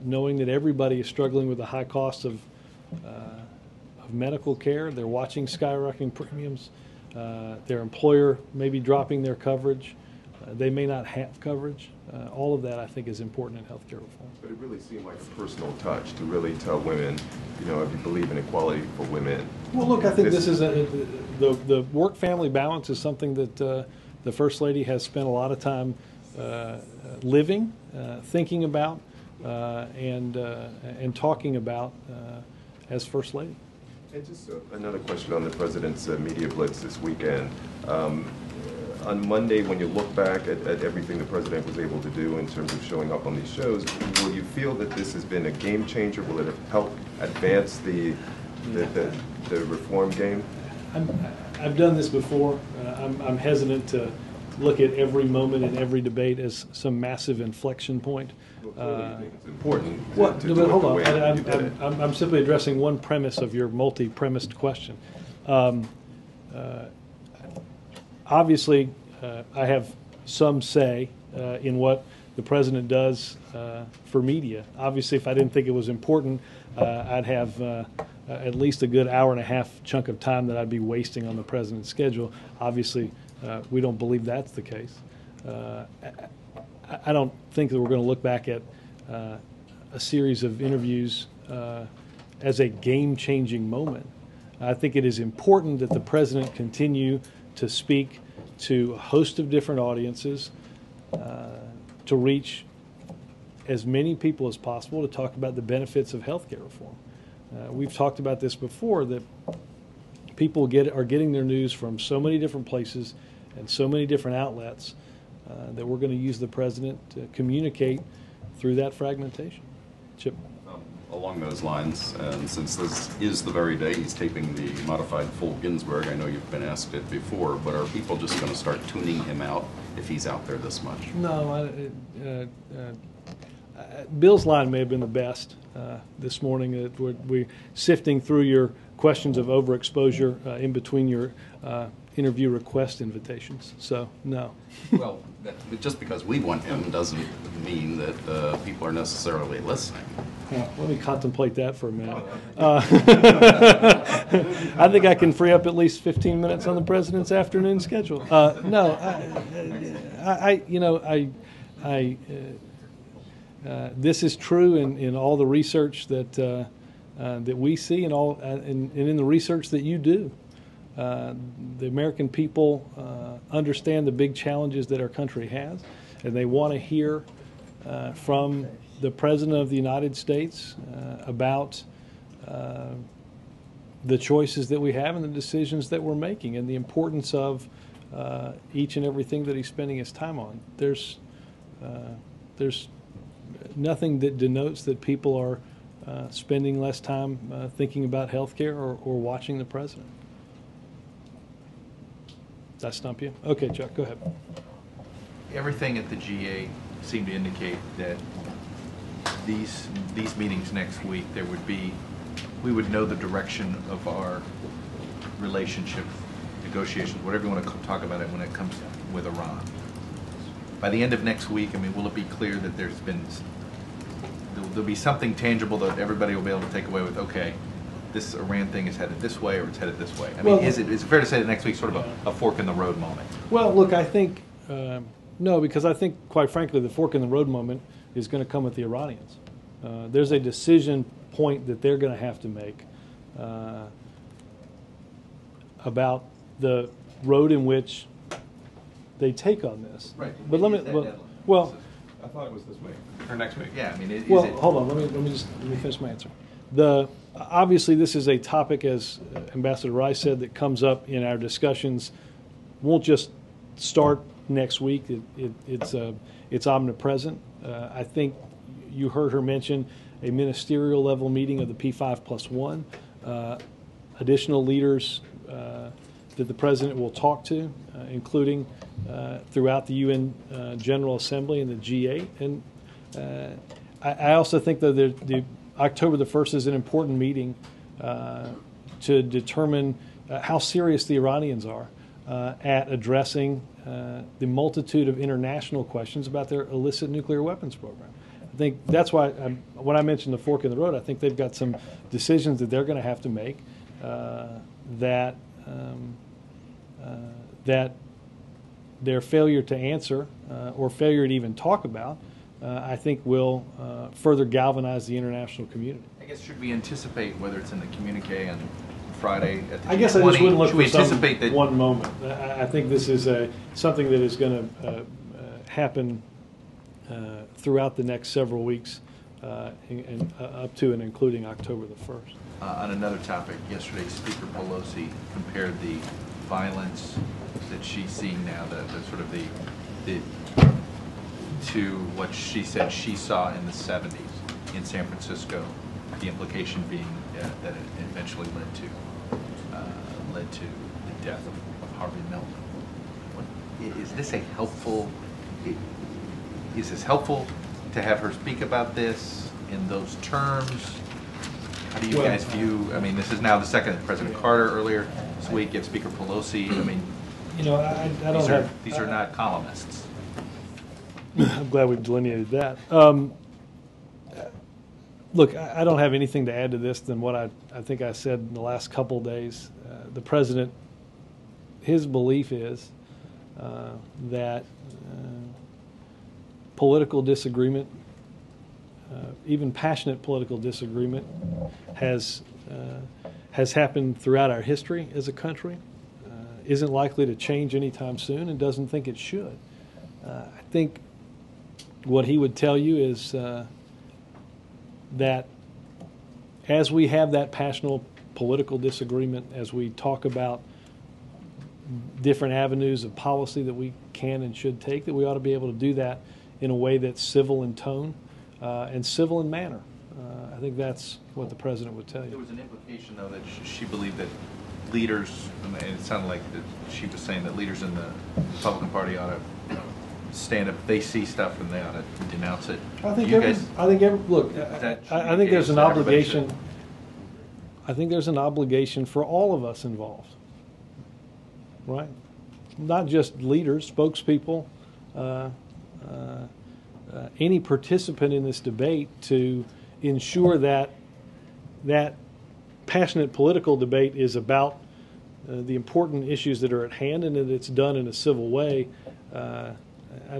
knowing that everybody is struggling with the high cost of medical care. They're watching skyrocketing premiums. Their employer may be dropping their coverage. They may not have coverage. All of that, I think, is important in healthcare reform. But it really seemed like a personal touch to really tell women, you know, if you believe in equality for women. Well, look, I think this is the work-family balance is something that the First Lady has spent a lot of time living, thinking about, and talking about as First Lady. And just another question on the president's media blitz this weekend. on Monday, when you look back at everything the president was able to do in terms of showing up on these shows, will you feel that this has been a game changer? Will it help advance the reform game? I've done this before. I'm hesitant to look at every moment in every debate as some massive inflection point. I think it's important Well, to but do it hold the on. way you did it. I'm simply addressing one premise of your multi-premised question. Obviously, I have some say in what the president does for media. Obviously, if I didn't think it was important, I'd have at least a good hour and a half chunk of time that I'd be wasting on the president's schedule. Obviously, we don't believe that's the case. I don't think that we're going to look back at a series of interviews as a game-changing moment. I think it is important that the president continue to speak to a host of different audiences, to reach as many people as possible, to talk about the benefits of health care reform. We've talked about this before, that people are getting their news from so many different places and so many different outlets that we're going to use the president to communicate through that fragmentation. Chip. Along those lines, and since this is the very day he's taping the modified full Ginsburg, I know you've been asked it before, but are people just going to start tuning him out if he's out there this much? No, Bill's line may have been the best this morning. We're sifting through your questions of overexposure in between your interview request invitations. So, no. Well, just because we want him doesn't mean that people are necessarily listening. Let me contemplate that for a minute. I think I can free up at least 15 minutes on the president's afternoon schedule. No, this is true in all the research that we see and in the research that you do. The American people understand the big challenges that our country has, and they want to hear from the President of the United States about the choices that we have and the decisions that we're making and the importance of each and everything that he's spending his time on. There's nothing that denotes that people are spending less time thinking about health care or watching the president. Did I stump you? Okay, Chuck, go ahead. Everything at the GA seemed to indicate that these meetings next week, we would know the direction of our relationship negotiations, whatever you want to talk about it when it comes with Iran. By the end of next week, I mean, will it be clear that there'll be something tangible that everybody will be able to take away with, okay, this Iran thing is headed this way or it's headed this way? I mean, is it fair to say that next week's sort of a fork in the road moment? Well, look, I think, no, because I think, quite frankly, the fork in the road moment is going to come with the Iranians. There's a decision point that they're going to have to make about the road in which they take on this. Right. But let me, well, I thought it was this week or next week. Yeah, I mean, hold on. Let me finish my answer. Obviously, this is a topic, as Ambassador Rice said, that comes up in our discussions. Won't just start next week. It's omnipresent. I think you heard her mention a ministerial level meeting of the P5+1. Additional leaders that the president will talk to, including throughout the UN General Assembly and the G8. And I also think that the October the 1st is an important meeting to determine how serious the Iranians are at addressing the multitude of international questions about their illicit nuclear weapons program. I think that's why when I mentioned the fork in the road, I think they've got some decisions that they're going to have to make that their failure to answer or failure to even talk about, I think will further galvanize the international community. I guess, should we anticipate, whether it's in the communique on Friday at the I guess I just wouldn't look for anticipate that one moment. I think this is something that is going to happen throughout the next several weeks and up to and including October the 1st. On another topic, yesterday Speaker Pelosi compared the violence that she's seeing now, the sort of the to what she said she saw in the 70s in San Francisco, the implication being that it eventually led to the death of Harvey Milk. Is this a helpful? Is this helpful to have her speak about this in those terms? How do you guys view? I mean, this is now the second. President Carter earlier this week, you have Speaker Pelosi. I mean, you know, I don't have. These are not columnists. I'm glad we've delineated that. Look, I don't have anything to add to this than what I think I said in the last couple of days. The president, his belief is that political disagreement, even passionate political disagreement, has happened throughout our history as a country, isn't likely to change anytime soon, and doesn't think it should. I think what he would tell you is that as we have that passionate political disagreement, as we talk about different avenues of policy that we can and should take, that we ought to be able to do that in a way that's civil in tone and civil in manner. I think that's what the president would tell you. There was an implication, though, that she believed that leaders, and it sounded like that she was saying that leaders in the Republican Party ought to stand up. They see stuff and they ought to denounce it. I think there's an obligation. I think there's an obligation for all of us involved, right? Not just leaders, spokespeople, any participant in this debate, to ensure that that passionate political debate is about the important issues that are at hand, and that it's done in a civil way. I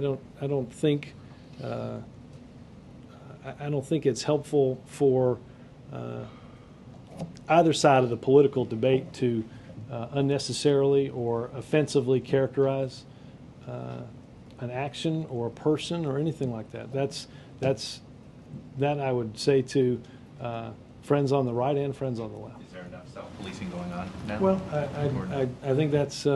don't think it's helpful for either side of the political debate to unnecessarily or offensively characterize an action or a person or anything like that. That I would say to friends on the right and friends on the left. Is there enough self-policing going on now? Well, I think that's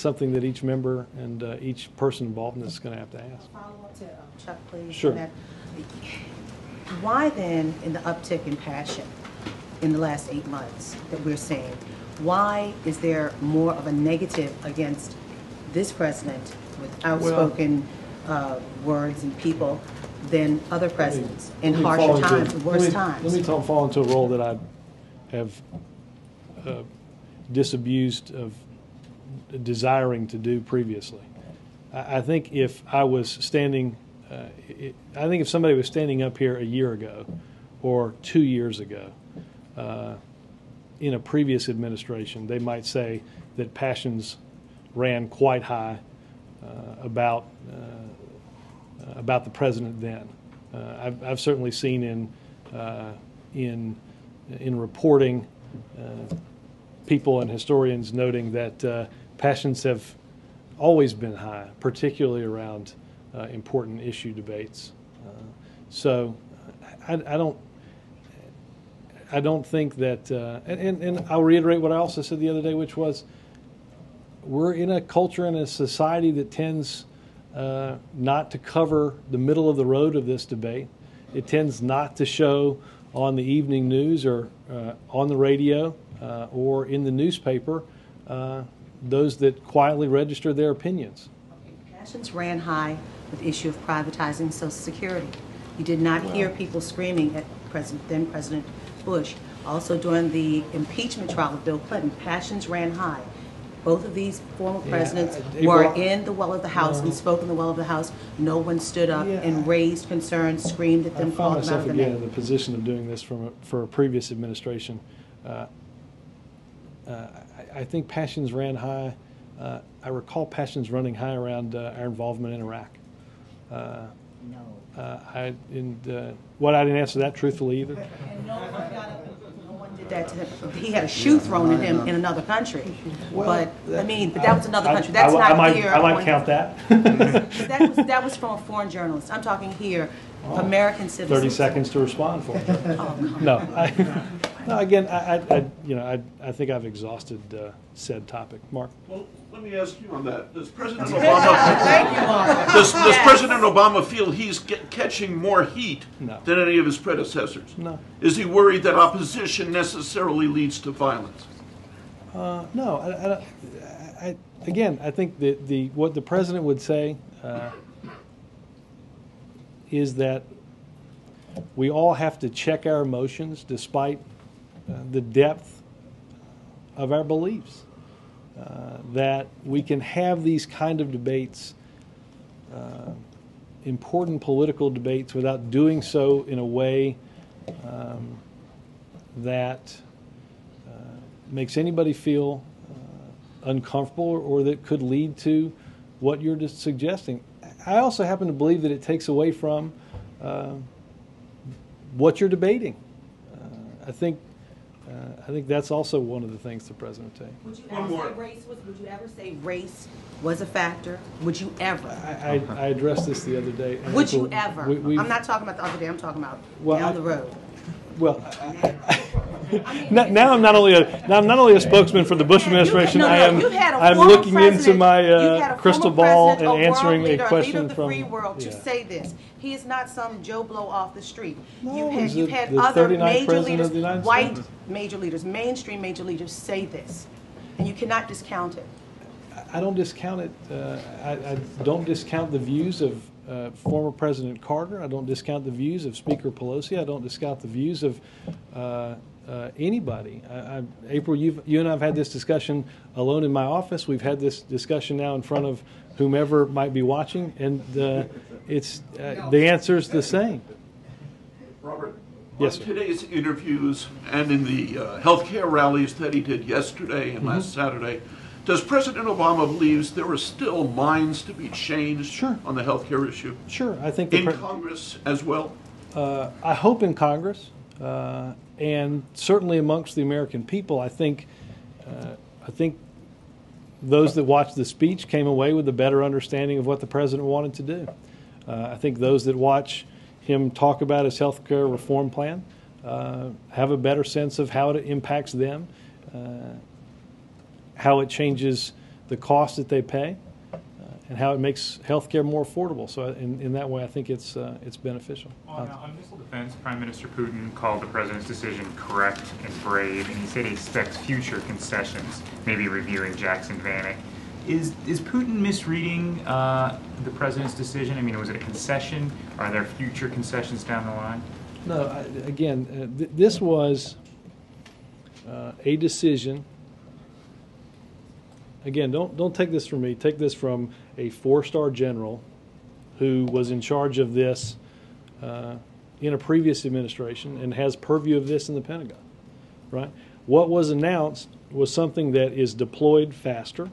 something that each member and each person involved in this is going to have to ask. Follow up to Chuck, please. Sure. Why then, in the uptick in passion in the last 8 months that we're seeing, why is there more of a negative against this president with outspoken words and people than other presidents in harsher times, worse times? Let me fall into a role that I have disabused of desiring to do previously. I think if I was standing, I think if somebody was standing up here a year ago or 2 years ago in a previous administration, they might say that passions ran quite high about the president then. I've certainly seen in reporting people and historians noting that passions have always been high, particularly around important issue debates. So I don't think that, and I'll reiterate what I also said the other day, which was we're in a culture and a society that tends not to cover the middle of the road of this debate. It tends not to show on the evening news or on the radio or in the newspaper those that quietly register their opinions. Passions ran high with the issue of privatizing Social Security. You did not hear people screaming at then President Bush. Also during the impeachment trial of Bill Clinton, passions ran high. Both of these former presidents were in the well of the House and spoke in the well of the House. No one stood up and raised concerns, screamed at them, called them out of the name. I found myself again in the position of doing this for a previous administration. I think passions ran high. I recall passions running high around our involvement in Iraq. I didn't answer that truthfully either. And no one did that to him. He had a shoe thrown at him in another country. But that was another country. That's not here. I might count that. that was from a foreign journalist. I'm talking here, American citizens. 30 seconds to respond for me. Oh, no. No, again, I think I've exhausted said topic. Mark? Well, let me ask you on that. Does President Obama, does President Obama feel he's catching more heat than any of his predecessors? No. Is he worried that opposition necessarily leads to violence? No. Again, I think that what the president would say is that we all have to check our emotions despite the depth of our beliefs. That we can have these kind of debates, important political debates, without doing so in a way that makes anybody feel uncomfortable or that could lead to what you're just suggesting. I also happen to believe that it takes away from what you're debating. I think that's also one of the things the president would say. Would you ever say race was a factor? Would you ever? I addressed this the other day. Would you ever? I'm not talking about the other day. I'm talking about down the road. Well, now I'm not only a spokesman for the Bush administration. I'm looking into my crystal ball and answering a question from the free world to say this. He is not some Joe Blow off the street. No, you've had the other 39th major president leaders, of the United white States. major leaders, mainstream major leaders say this, and you cannot discount it. I don't discount it. I don't discount the views of former President Carter. I don't discount the views of Speaker Pelosi. I don't discount the views of anybody. April, you and I have had this discussion alone in my office. We've had this discussion now in front of whomever might be watching, and the answer is the same. Robert, yes, on today's interviews and in the healthcare rallies that he did yesterday and last Saturday, does President Obama believes there are still minds to be changed on the healthcare issue? Sure, I think in Congress as well. I hope in Congress, and certainly amongst the American people. I think those that watched the speech came away with a better understanding of what the president wanted to do. I think those that watch him talk about his health care reform plan have a better sense of how it impacts them, how it changes the cost that they pay, and how it makes health care more affordable. So in that way, I think it's beneficial. On missile defense, Prime Minister Putin called the president's decision correct and brave, and he said he expects future concessions, maybe reviewing Jackson-Vanik. Is Putin misreading the president's decision? I mean, was it a concession? Are there future concessions down the line? No, this was a decision. Again, don't take this from me. Take this from a 4-star general who was in charge of this in a previous administration and has purview of this in the Pentagon. Right? What was announced was something that is deployed faster,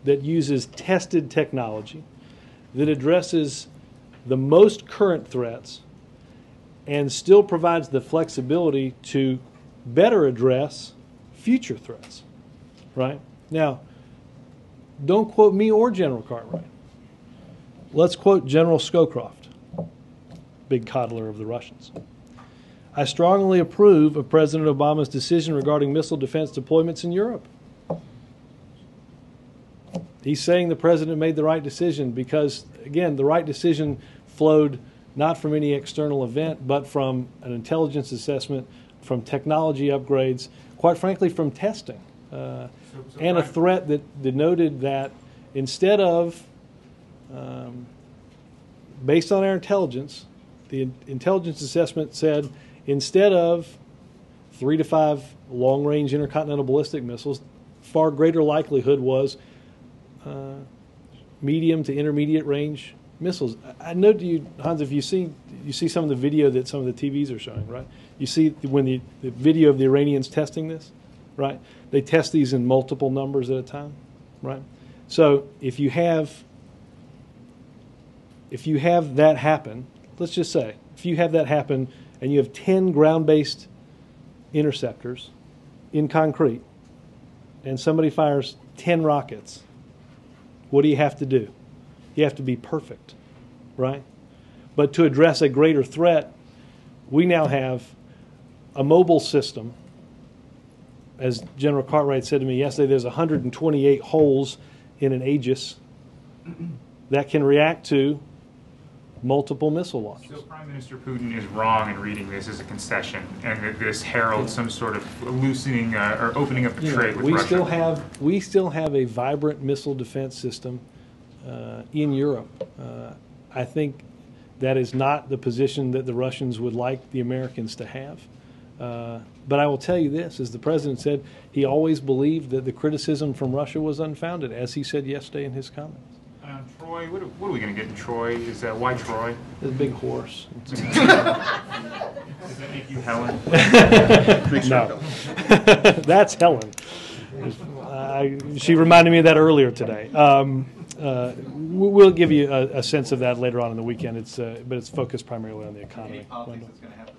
that uses tested technology, that addresses the most current threats, and still provides the flexibility to better address future threats. Right? Now, don't quote me or General Cartwright. Let's quote General Scowcroft, big coddler of the Russians. I strongly approve of President Obama's decision regarding missile defense deployments in Europe. He's saying the president made the right decision because, again, the right decision flowed not from any external event, but from an intelligence assessment, from technology upgrades, quite frankly, from testing. And a threat that denoted that instead of, based on our intelligence, the intelligence assessment said instead of 3 to 5 long-range intercontinental ballistic missiles, far greater likelihood was medium to intermediate range missiles. I know to you, Hans, if you see some of the video that some of the TVs are showing, right? You see when the video of the Iranians testing this, right? They test these in multiple numbers at a time, right? So if you have that happen, let's just say, if you have that happen and you have 10 ground-based interceptors in concrete and somebody fires 10 rockets, what do you have to do? You have to be perfect, right? But to address a greater threat, we now have a mobile system, as General Cartwright said to me yesterday, there's 128 holes in an Aegis that can react to multiple missile launches. So Prime Minister Putin is wrong in reading this as a concession, and that this heralds some sort of loosening or opening up the trade with Russia. We still have a vibrant missile defense system in Europe. I think that is not the position that the Russians would like the Americans to have. But I will tell you this, as the President said, he always believed that the criticism from Russia was unfounded, as he said yesterday in his comments. Troy, what are we going to get in Troy? Is that why Troy? It's a big horse. Does that make you Helen? No. That's Helen. She reminded me of that earlier today. We'll give you a sense of that later on in the weekend. But it's focused primarily on the economy. Any politics that's going to happen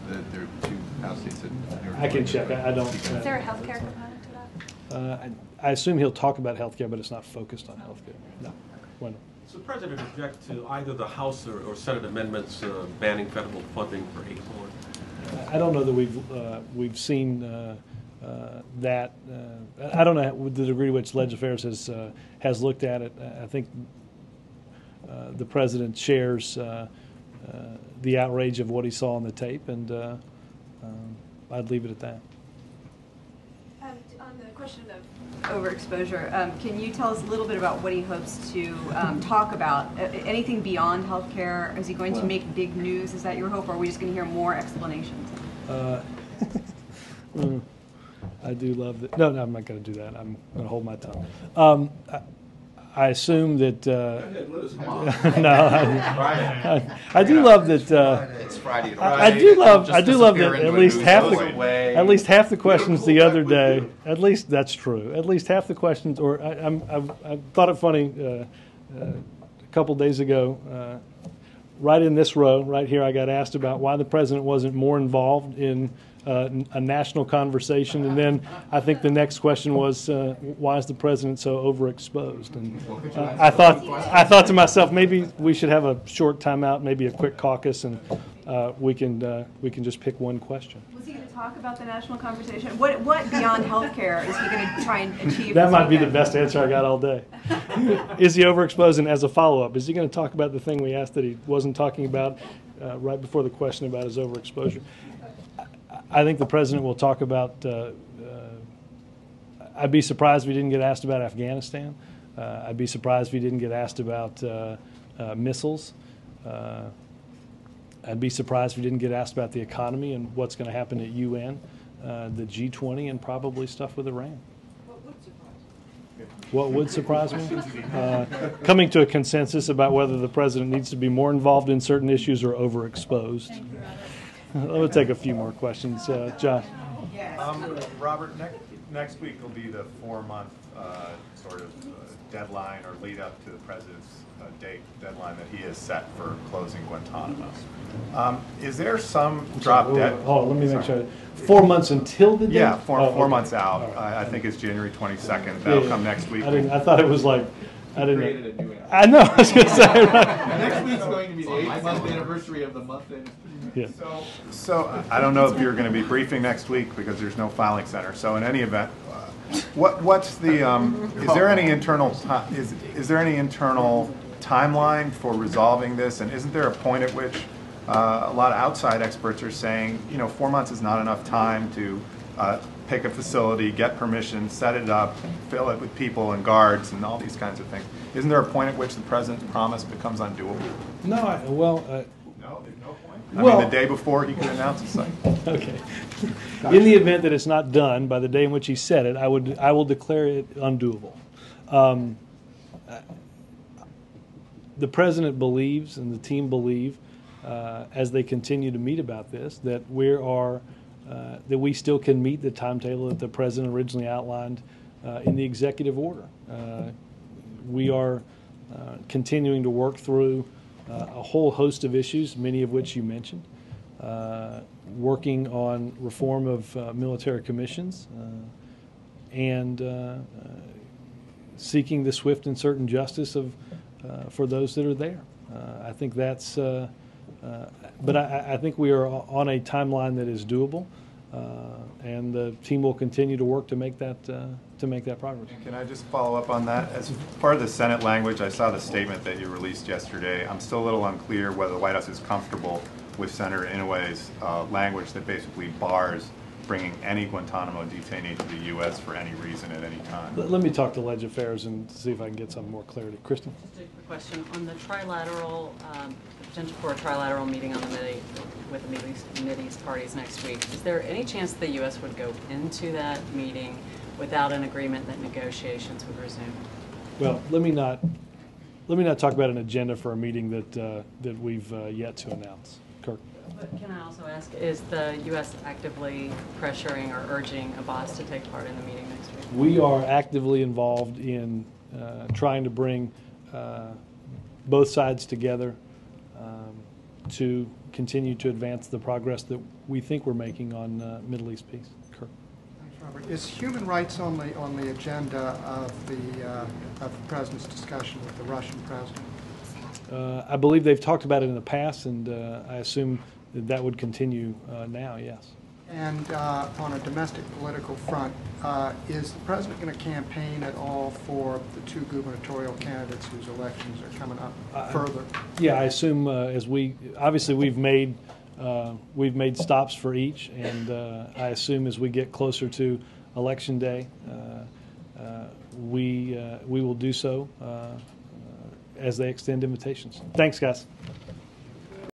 there? There are two House seats that I can check. I don't. Is there a healthcare component to that? I assume he'll talk about healthcare, but it's not focused on healthcare. No. When? Does the President object to either the House or Senate amendments banning federal funding for aid forward? I don't know that we've seen that. I don't know the degree to which Legislative Affairs has looked at it. I think the President shares the outrage of what he saw on the tape, and I'd leave it at that. On the question of overexposure, can you tell us a little bit about what he hopes to talk about? Anything beyond healthcare? Is he going to make big news? Is that your hope, or are we just going to hear more explanations? I do love that. No, I'm not going to do that. I'm going to hold my tongue. I assume that. I do love that. It's Friday. I do love that at least half the questions the other day. At least that's true. At least half the questions, or I thought it funny a couple days ago. Right in this row, right here, I got asked about why the President wasn't more involved in a national conversation, and then I think the next question was, why is the President so overexposed? And I thought to myself, maybe we should have a short timeout, maybe a quick caucus, and we can just pick one question. Was he going to talk about the national conversation? What beyond healthcare is he going to try and achieve? That might be the best answer I got all day. Is he overexposed? And as a follow-up, is he going to talk about the thing we asked that he wasn't talking about right before the question about his overexposure? I think the President will talk about, I'd be surprised if he didn't get asked about Afghanistan. I'd be surprised if he didn't get asked about missiles. I'd be surprised if he didn't get asked about the economy and what's going to happen at UN, the G20, and probably stuff with Iran. What would surprise me? Coming to a consensus about whether the President needs to be more involved in certain issues or overexposed. We'll take a few more questions. John. Robert, next week will be the 4-month sort of deadline or lead up to the President's deadline that he has set for closing Guantanamo. Is there some drop dead? Hold on, let me make sure. 4 months until the date? Yeah, four months out. I think it's January 22nd. That'll come next week. I thought it was like, I didn't know. I know, I was going to say. Next week's going to be the 8th-month anniversary of the month end. Yeah. So I don't know if you're going to be briefing next week because there's no filing center. So in any event, what's the is there any internal timeline for resolving this? And isn't there a point at which a lot of outside experts are saying, 4 months is not enough time to pick a facility, get permission, set it up, fill it with people and guards and all these kinds of things? Isn't there a point at which the President's promise becomes undoable? No, No, there's no point. I mean, the day before he could announce a site. Okay. In the event that it's not done by the day in which he said it, I will declare it undoable. The President believes, and the team believe, as they continue to meet about this, that that we still can meet the timetable that the President originally outlined in the executive order. We are continuing to work through a whole host of issues, many of which you mentioned, working on reform of military commissions and seeking the swift and certain justice for those that are there. I think that's But I think we are on a timeline that is doable, and the team will continue to work to make that progress. Can I just follow up on that? As part of the Senate language, I saw the statement that you released yesterday. I'm still a little unclear whether the White House is comfortable with Senator Inouye's language that basically bars bringing any Guantanamo detainee to the U.S. for any reason at any time. Let me talk to Leg Affairs and see if I can get some more clarity. Kristen? Just a quick question. On the trilateral, the potential for a trilateral meeting on the with the Middle East parties next week, is there any chance the U.S. would go into that meeting without an agreement that negotiations would resume? Well, let me not talk about an agenda for a meeting that we've yet to announce. Kirk? But can I also ask, is the U.S. actively pressuring or urging Abbas to take part in the meeting next week? We are actively involved in trying to bring both sides together to continue to advance the progress that we think we're making on Middle East peace. Kirk? Thanks, Robert. Is human rights on the agenda of the President's discussion with the Russian President? I believe they've talked about it in the past, and I assume that would continue now, yes. And on a domestic political front, is the President going to campaign at all for the two gubernatorial candidates whose elections are coming up further? Yeah, I assume obviously we've made stops for each, and I assume as we get closer to Election Day, we will do so as they extend invitations. Thanks, guys.